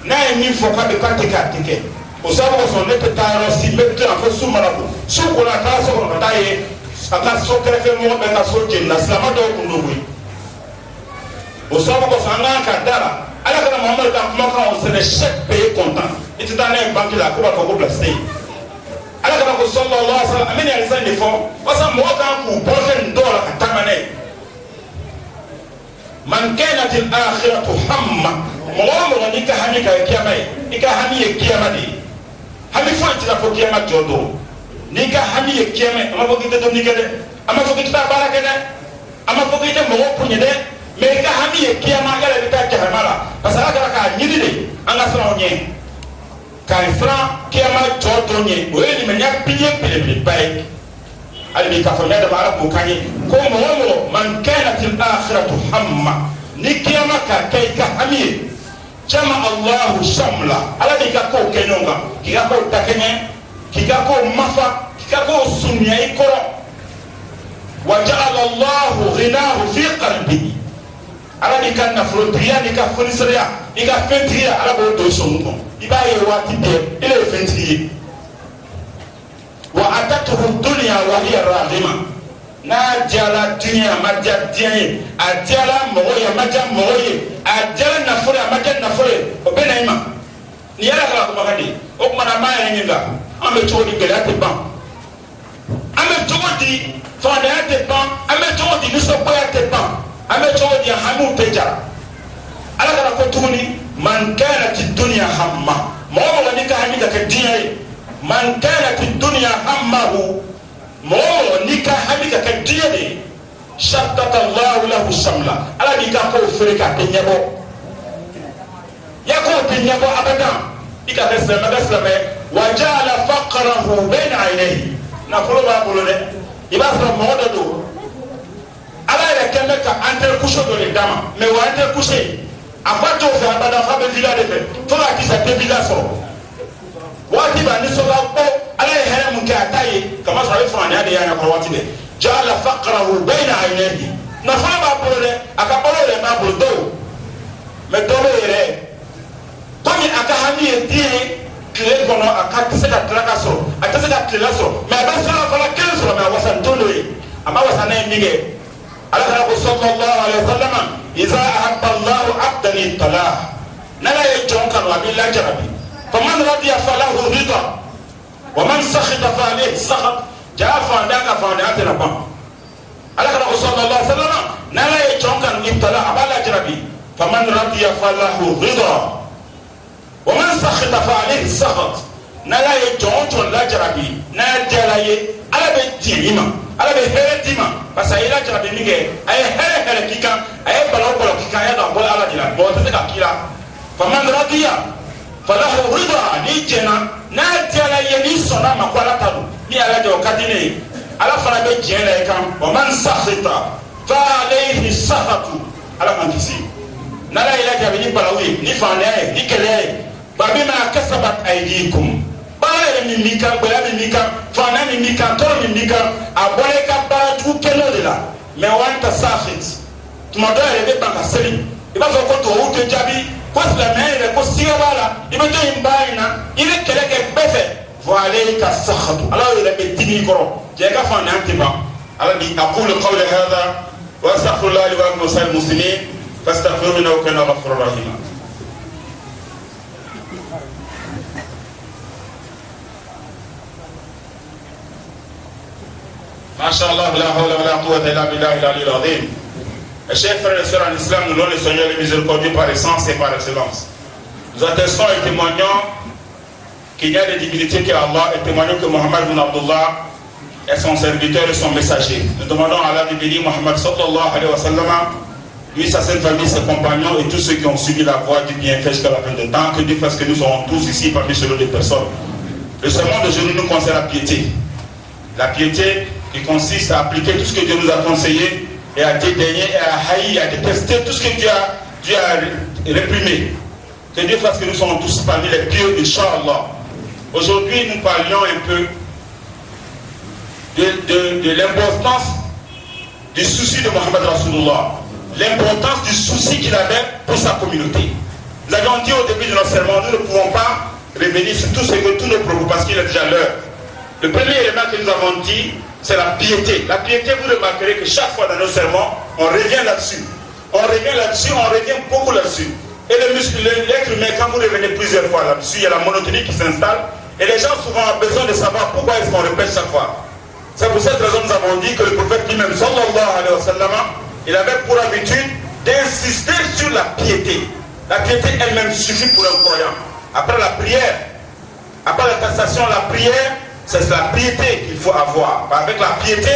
n'a ye min fɔ k'a tɛ kɛ a tɛ kɛ o sababu kosɔn ne tɛ taa yɔrɔ si n bɛ tila fo su mana ko su kɔnɔ a taara so kɔnɔ ka taa ye a ka so kɛrɛfɛ mɔgɔ bɛ ka so jeni na silamɛ dɔw kun do koyi o sababu kosɔn an kan ka da la ala kana muhamadu ka kumakan o c'est chaque pays content i tɛ taa n'a ye banque la ko b'a fɔ ko bila se ala kana ko sallallahu alaihi wa sallam an bɛ nin halisa de fɔ walasa mɔgɔ kan k'u bɔ fɛn nin dɔw la ka taama n'a ye man kanat al-akhiratu hamma mɔgɔ o mɔgɔ n'i ka hami ka kɛ kiyama ye i ka hami ye kiyama de ye hami foyi tɛ se ka fɔ kiyama jɔ don n'i ka hami ye kiyama ye a ma fɔ k'i tɛ dumuni kɛ dɛ a ma fɔ k'i tɛ taa baara kɛ dɛ a ma fɔ k'i tɛ mɔgɔ bonya dɛ mais i ka hami ye kiyama yala i bɛ taa jahama la parce que ala kɛra k'a ɲini de an ka siran o ɲɛ k'a siran kiyama jɔ don ɲɛ o ye limaniya pilier belebeleba ye hali bi k'a fɔ ne dama ala k'o kan ye ko mɔgɔ o mɔgɔ man kanat al-akhiratu hamma ni kiyama ka kɛ i ka hami ye jama Allahu shamla ala de ka kow kɛ ɲɔgɔn kan k'i ka kow dakɛɲɛ k'i ka kow mafa k'i ka kow surunya i kɔrɔ وجعل الله غناه في قلبه ala ni ka nafolo tigiya ni ka fonisɛriya i ka fɛn tigiya ala b'o don sɔnmu kɔnɔ i b'a ye waati bɛɛ ele ye fɛn tigi ye wa atatuhu dunya wa hiya raghima n'a diyala dunya a ma diya diɲɛ ye a diyala mɔgɔ ye a ma diya mɔgɔ ye a diyala nafolo ye a ma diya nafolo ye o bɛ na i ma nin yɛrɛ kɛra kumakan de ye o kumana an b'a yɛrɛ ɲininka an bɛ cogo di gɛlɛya tɛ ban an bɛ cogo di fandanya tɛ ban an bɛ cogo di nisɔngoya tɛ ban an bɛ cogo di hamiw tɛ jara ala kana ko tuguni man kanati dunya hamma mɔgɔ mɔgɔ n'i ka hami ka kɛ diɲɛ ye man kanati dunya hammahu mɔgɔ mɔgɔ n'i ka hami ka kɛ diɲɛ de ye shattata Allahu lahu samla ala b'i ka kow feere k'a tɛ ɲɛbɔ yakow tɛ ɲɛbɔ abadan i ka kɛ silamɛ wa ja'ala faqrahu bayna aynayhi nafolo b'a bolo dɛ i b'a sɔrɔ mɔgɔ dɔ don ala yɛrɛ kɛn bɛ ka intercouche dɔ de d'a ma mais o intercouche a fa t'o fɛ abada f'a bɛ villa de fɛ fo k'a kisɛ tɛ villa sɔrɔ waati b'a nisɔndiya ko ala ye hɛrɛ mun kɛ a t'a ye kamasɔrɔ a bɛ fanganya de y'a ɲɛkɔrɔ waati dɛ ja'ala faqrahu bayna aynayhi nafolo b'a bolo dɛ a ka balo yɛrɛ b'a bolo dɔw mais dɔw bɛ yɛrɛ komi a ka hami ye den ye tile kɔnɔ a ka tɛ se ka tila ka sɔrɔ a tɛ se ka tilela sɔrɔ mais a bɛ sirafana kelen sɔrɔ mais a wasanton dɔ ye a ma wasa n'a ye min kɛ ala kana ko sallallahu alaihi wasallam iza ahabba Allahu abdan ibtalah n'ala ye jɔn kanu a b'i lajarabi faman radiya falahu rida wa man sakhita fa alayhi sakhat jaa fanda ka fanda tɛna ban ala kana ko sallallahu alaihi wasallam n'ala ye jɔn kanu ibtala a b'a lajarabi faman radiya falahu rida wa man sakhita fa alayhi sakhat n'ala ye jɔn lajarabi n'a diyara ye ala bɛ tiɲɛ i ma ala bɛ hɛrɛ d'i ma parce que a ye lajarabi min kɛ a ye hɛrɛ k'i kan a ye balawu balawu k'i kan a ye dɔn a bɔra ala de la mɔgɔ tɛ se ka k'i la faman radiya falahu rida n'i jɛnna n'a diyara ye n'i sɔnna a ma ko ala ta don ni ala jɛ o ka di ne ye ala fana bɛ diɲɛ la i kan wa man sakhita fa alayhi sakhatu ala k'an kisi n'ala ye lajarabi ni balawu ye ni fandanya ye ni kɛlɛya ye babima kasabat aydikum baara yɛrɛ min b'i kan gbɛlɛya min b'i kan fanga min b'i kan tɔɔrɔ min b'i kan a bɔra i ka baara jugu kɛnɛ de la mais wa anta sakhit tuma dɔ yɛrɛ bɛ ban ka seli i b'a fɔ ko tubabuw tɛ jaabi ko silamɛya yɛrɛ ko siga b'a la i bɛ to yen baara in na i bɛ kɛlɛ kɛ bɛɛ fɛ wa alayka sakhatu ala yɛrɛ bɛ dimi i kɔrɔ cɛ i ka fanga tɛ ban ala ni aqulu qawli hadha wa astaghfirullah li wa lakum wa sa'il muslimin fastaghfiruhu innahu kana ghafurur rahima. Masha'Allah, la hawla wa la quwwata illa billahi al-ali al-azim. Chers frères et sœurs en islam, nous louons le Seigneur le miséricordieux par essence et par excellence. Nous attestons et témoignons qu'il y a des divinités qui Allah et témoignons que Muhammad ibn Abdullah est son serviteur et son messager. Nous demandons à Allah de bénir Muhammad sallallahu alayhi wa sallam, lui, sa sainte famille, ses compagnons et tous ceux qui ont suivi la voie du bienfait jusqu'à la fin de temps. Que Dieu fasse que nous serons tous ici parmi ce lot de personnes. Le sermon d'aujourd'hui nous concerne la piété. La piété qui consiste à appliquer tout ce que Dieu nous a conseillé et à dédaigner et à haïr, à détester tout ce que Dieu a réprimé. Que Dieu fasse que nous soyons tous parmi les pieux, Inch'Allah. Aujourd'hui, nous parlions un peu de l'importance du souci de Mohammed Rasulullah, l'importance du souci qu'il avait pour sa communauté. Nous avions dit au début de notre sermon, nous ne pouvons pas revenir sur tout ce que tout nos propos parce qu'il est déjà l'heure. Le premier élément que nous avons dit, c'est la piété. La piété, vous remarquerez que chaque fois dans nos sermons, on revient là-dessus. On revient beaucoup là-dessus. Et l'être humain, quand vous revenez plusieurs fois là-dessus, il y a la monotonie qui s'installe. Et les gens souvent ont besoin de savoir pourquoi est-ce qu'on répète chaque fois. C'est pour cette raison que nous avons dit que le prophète lui-même, sallallahu alayhi wa sallam, il avait pour habitude d'insister sur la piété. La piété elle-même suffit pour un croyant. Après la prière, après l'attestation, la prière, c'est la piété qu'il faut avoir. Avec la piété,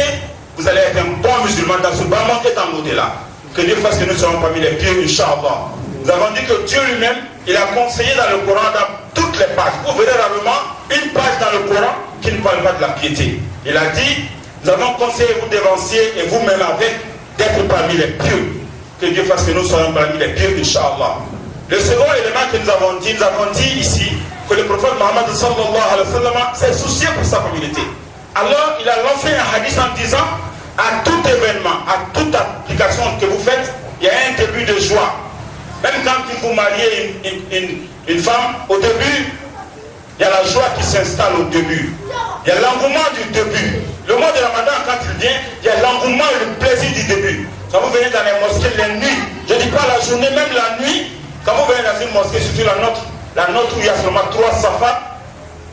vous allez être un bon musulman dans ce bas monde et dans l'au-delà. Que Dieu fasse que nous soyons parmi les pieux, Inch'Allah. Nous avons dit que Dieu lui-même, il a conseillé dans le Coran, dans toutes les pages. Vous verrez rarement une page dans le Coran qui ne parle pas de la piété. Il a dit, nous avons conseillé vous dévancier et vous-même avec d'être parmi les pieux. Que Dieu fasse que nous soyons parmi les pieux, Inch'Allah. Le second élément que nous avons dit ici, que le prophète Mohammed sallallahu alayhi wa sallam s'est soucié pour sa communauté. Alors il a lancé un hadith en disant À tout événement, à toute application que vous faites, il y a un début de joie. Même quand vous mariez une femme, au début, il y a la joie qui s'installe au début. Il y a l'engouement du début. Le mois de Ramadan, quand il vient, il y a l'engouement et le plaisir du début. Quand vous venez dans les mosquées la nuit, je ne dis pas la journée, même la nuit, quand vous venez dans une mosquée, surtout la nôtre où il y a seulement 3 safas,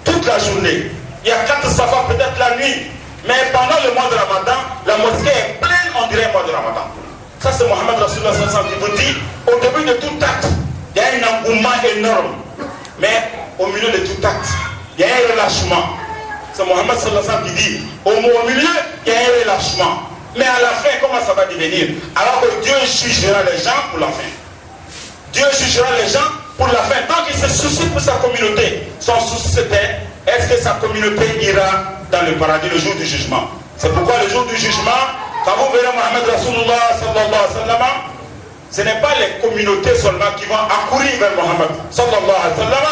toute la journée. Il y a 4 safas peut-être la nuit. Mais pendant le mois de Ramadan, la mosquée est pleine, on dirait le mois de Ramadan. Ça, c'est Mohammed Rasulullah qui vous dit, au début de tout acte, il y a un engouement énorme. Mais au milieu de tout acte, il y a un relâchement. C'est Mohammed qui dit, au milieu, il y a un relâchement. Mais à la fin, comment ça va devenir? Alors que Dieu jugera les gens pour la fin. Dieu jugera les gens pour la fin. Donc il se soucie pour sa communauté. Son souci c'était, est-ce que sa communauté ira dans le paradis le jour du jugement? C'est pourquoi le jour du jugement, quand vous verrez Mohammed Rasulullah sallallahu alayhi wa sallam, ce n'est pas les communautés seulement qui vont accourir vers Mohammed sallallahu alayhi wa sallam.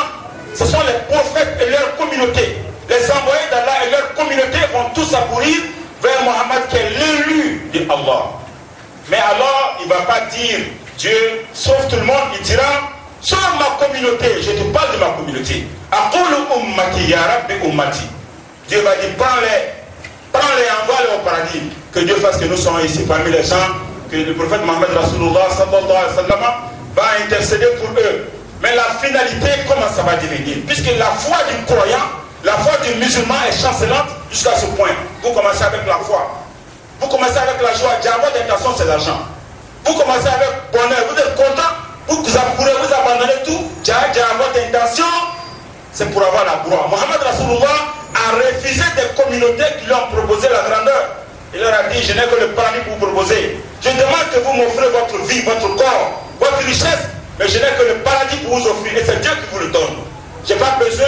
Ce sont les prophètes et leurs communautés. Les envoyés d'Allah et leurs communautés vont tous accourir vers Mohammed qui est l'élu d'Allah. Mais alors, il ne va pas dire Dieu sauve tout le monde, il dira sauve ma communauté, je te parle de ma communauté. Aqulu ummati ya rabbi ummati. Dieu va dire prends-les, envoie-les au paradis. Que Dieu fasse que nous soyons ici parmi les gens, que le prophète Mohammed Rasulullah sallallahu alayhi wa sallam va intercéder pour eux. Mais la finalité, comment ça va devenir? Puisque la foi du croyant, la foi du musulman est chancelante jusqu'à ce point. Vous commencez avec la foi. Vous commencez avec la joie. Votre intention, c'est l'argent. Vous commencez avec bonheur. Vous êtes content. Vous accourez, vous abandonnez tout. Votre intention, c'est pour avoir la gloire. Mohammed Rasulullah a refusé des communautés qui lui ont proposé la grandeur. Il leur a dit, je n'ai que le paradis pour vous proposer. Je demande que vous m'offrez votre vie, votre corps, votre richesse, mais je n'ai que le paradis pour vous offrir. Et c'est Dieu qui vous le donne. Je n'ai pas besoin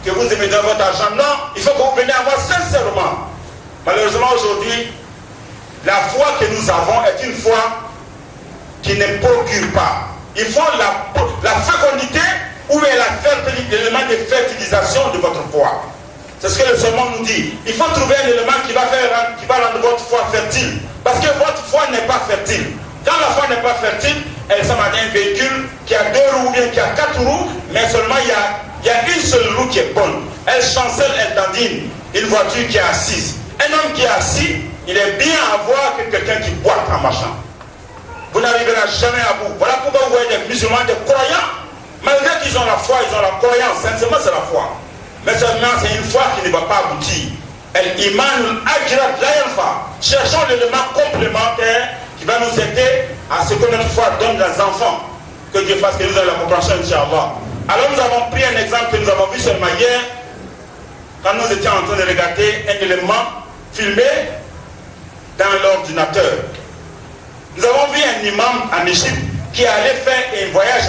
que vous aimez dans votre argent. Non, il faut que vous veniez à moi sincèrement. Malheureusement aujourd'hui, la foi que nous avons est une foi qui ne procure pas. Il faut la fécondité ou l'élément de fertilisation de votre foi. C'est ce que le sermon nous dit. Il faut trouver un élément qui va rendre votre foi fertile. Parce que votre foi n'est pas fertile. Quand la foi n'est pas fertile, elle ressemble à un véhicule qui a 2 roues ou bien qui a 4 roues, mais seulement il y a une seule roue qui est bonne. Elle chancelle, elle dandine. Une voiture qui est assise. Un homme qui est assis, il est bien à voir que quelqu'un qui boite en marchant. Vous n'arriverez jamais à bout. Voilà pourquoi vous voyez des musulmans, des croyants, malgré qu'ils ont la foi, ils ont la croyance. Sincèrement, c'est la foi. Mais seulement, c'est une foi qui ne va pas aboutir. Cherchons l'élément complémentaire qui va nous aider à ce que notre foi donne des enfants. Que Dieu fasse que nous ayons la compréhension, Inch'Allah. Alors nous avons pris un exemple que nous avons vu seulement hier, quand nous étions en train de regarder un élément filmé dans l'ordinateur. Nous avons vu un imam en Égypte qui allait faire un voyage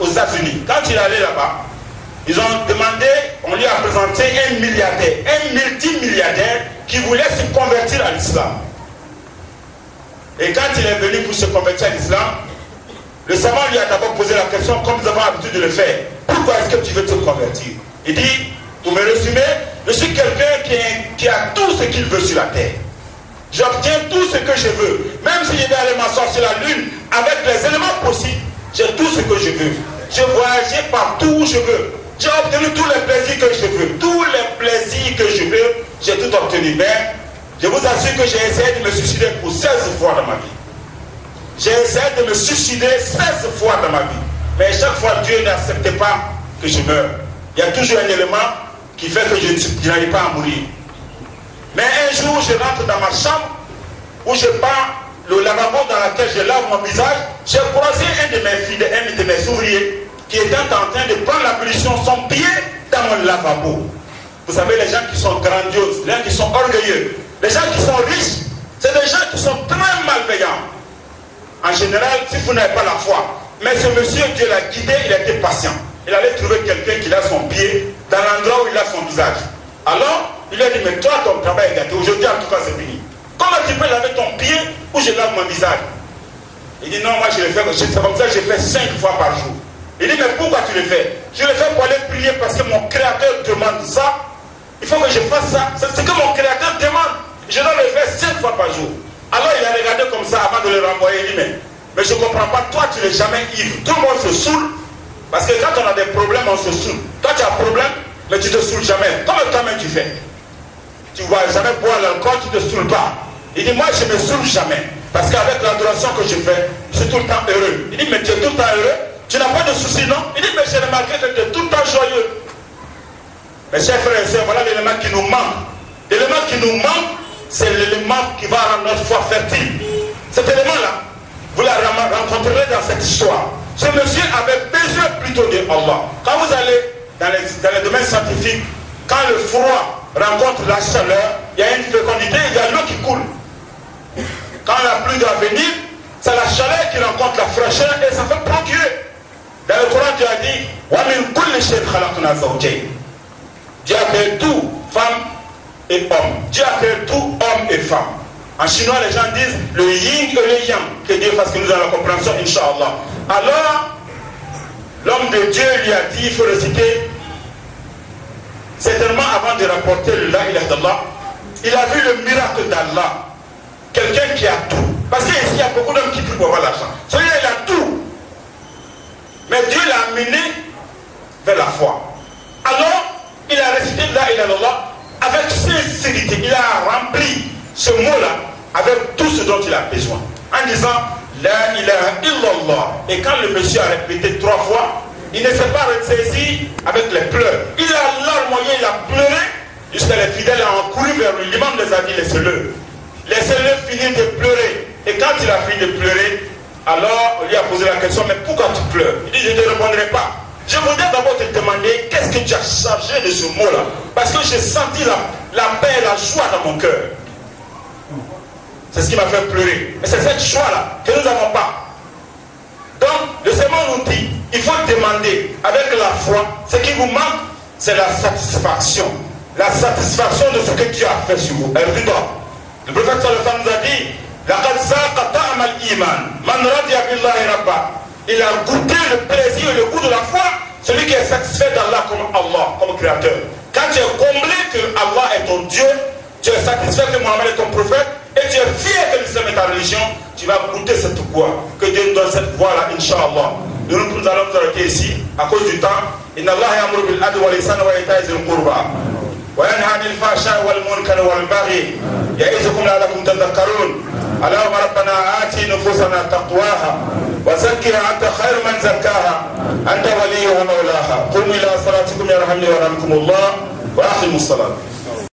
aux États-Unis. Quand il allait là-bas, ils ont demandé, on lui a présenté un milliardaire, un multimilliardaire qui voulait se convertir à l'islam. Et quand il est venu pour se convertir à l'islam, le savant lui a d'abord posé la question, comme nous avons l'habitude de le faire. Pourquoi est-ce que tu veux te convertir? Il dit, pour me résumer, je suis quelqu'un qui a tout ce qu'il veut sur la terre. J'obtiens tout ce que je veux. Même si je vais aller m'asseoir sur la lune, avec les éléments possibles, j'ai tout ce que je veux. Je voyage partout où je veux. J'ai obtenu tous les plaisirs que je veux. Tous les plaisirs que je veux, j'ai tout obtenu. Mais je vous assure que j'ai essayé de me suicider pour 16 fois dans ma vie. J'ai essayé de me suicider 16 fois dans ma vie. Mais chaque fois, Dieu n'acceptait pas que je meure. Il y a toujours un élément qui fait que je n'arrive pas à mourir. Mais un jour, je rentre dans ma chambre, où je pars le lavabo dans lequel je lave mon visage. J'ai croisé un de mes ouvriers qui était en train de prendre l'ablution, son pied dans mon lavabo. Vous savez, les gens qui sont grandioses, les gens qui sont orgueilleux, les gens qui sont riches, c'est des gens qui sont très malveillants. En général, si vous n'avez pas la foi, mais ce monsieur, Dieu l'a guidé, il a été patient. Il allait trouver quelqu'un qui a son pied dans l'endroit où il a son visage. Alors, il lui a dit, mais toi, ton travail est gâté. Aujourd'hui, en tout cas, c'est fini. Comment tu peux laver ton pied où je lave mon visage? Il dit, non, moi, je le fais. C'est comme ça que je fais 5 fois par jour. Il dit, mais pourquoi tu le fais? Je le fais pour aller prier parce que mon créateur demande ça. Il faut que je fasse ça. C'est ce que mon créateur demande. Je dois le faire 5 fois par jour. Alors il a regardé comme ça avant de le renvoyer. Il dit, mais je ne comprends pas, toi tu n'es jamais ivre. Tout le monde se saoule. Parce que quand on a des problèmes, on se saoule. Toi tu as un problème, mais tu ne te saoules jamais. Comment toi-même tu fais? Tu ne vas jamais boire l'alcool, tu ne te saoules pas. Il dit, moi je ne me saoule jamais. Parce qu'avec l'adoration que je fais, je suis tout le temps heureux. Il dit, mais tu es tout le temps heureux? Tu n'as pas de soucis, non? Il dit, mais j'ai remarqué que tu es tout le temps joyeux. Mes chers frères et sœurs, voilà l'élément qui nous manque. L'élément qui nous manque, c'est l'élément qui va rendre notre foi fertile. Cet élément-là, vous la rencontrerez dans cette histoire. Ce monsieur avait besoin plutôt de Allah. Quand vous allez dans les domaines scientifiques, quand le froid rencontre la chaleur, il y a une fécondité, il y a l'eau qui coule. Quand la pluie doit venir, c'est la chaleur qui rencontre la fraîcheur et ça fait procurer. Dans le Coran, Dieu a dit وَمِنْ كُلِّ شَيْءٍ خَلَقْنَا زَوْجَيْنِ. Dieu a créé tout, femme et homme. Dieu a créé tout, homme et femme. En chinois, les gens disent le yin et le yang. Que Dieu fasse que nous ayons la compréhension, Inch'Allah. Alors, l'homme de Dieu lui a dit, il faut réciter. Certainement, avant de rapporter le La ilaha illallah, il a vu le miracle d'Allah. Quelqu'un qui a tout. Parce qu'ici, il y a beaucoup d'hommes qui prient pour avoir l'argent. Celui-là, il a tout. Mais Dieu l'a amené vers la foi. Alors, il a récité La ilaha illallah avec sincérité. Il a rempli ce mot-là avec tout ce dont il a besoin. En disant La ilaha illallah. Et quand le monsieur a répété 3 fois, il ne s'est pas ressaisi avec les pleurs. Il a larmoyé, il a pleuré, jusqu'à les fidèles ont couru vers lui. L'imam les a dit, laissez-le. Laissez-le finir de pleurer. Et quand il a fini de pleurer, alors on lui a posé la question, mais pourquoi tu pleures? Il dit, je ne te répondrai pas. Je voudrais d'abord te demander, qu'est-ce que tu as chargé de ce mot-là? Parce que j'ai senti la paix et la joie dans mon cœur. C'est ce qui m'a fait pleurer. Mais c'est cette joie-là que nous n'avons pas. Donc, le serment nous dit, il faut demander avec la foi, ce qui vous manque, c'est la satisfaction. La satisfaction de ce que Dieu a fait sur vous. Le prophète sallallahu alayhi wa sallam nous a dit, لَقَدْ سَاقَ طَعْمَ الْإِيمَانِ مَنْ رَضِيَ بِاللَّهِ رَبًّا. Il a goûté le plaisir et le goût de la foi, celui qui est satisfait d'Allah comme Allah, comme créateur. Quand tu es comblé que Allah est ton Dieu, tu es satisfait que Mohammed est ton prophète, et tu es fier que l'islam est ta religion, tu vas goûter cette voie. Que Dieu nous donne cette voie-là, Inch'Allah. Nous allons nous arrêter ici, à cause du temps. Inna Allah ya'muru bil adli wal ihsani wa ita'i dhil qurba. وينهى عن الفحشاء والمنكر والبغي يعظكم لعلكم تذكرون اللهم ربنا آت نفوسنا تقواها وزكها أنت خير من زكاها أنت وليها ومولاها قوموا إلى صلاتكم يرحمني ويرحمكم الله وأقيموا الصلاة.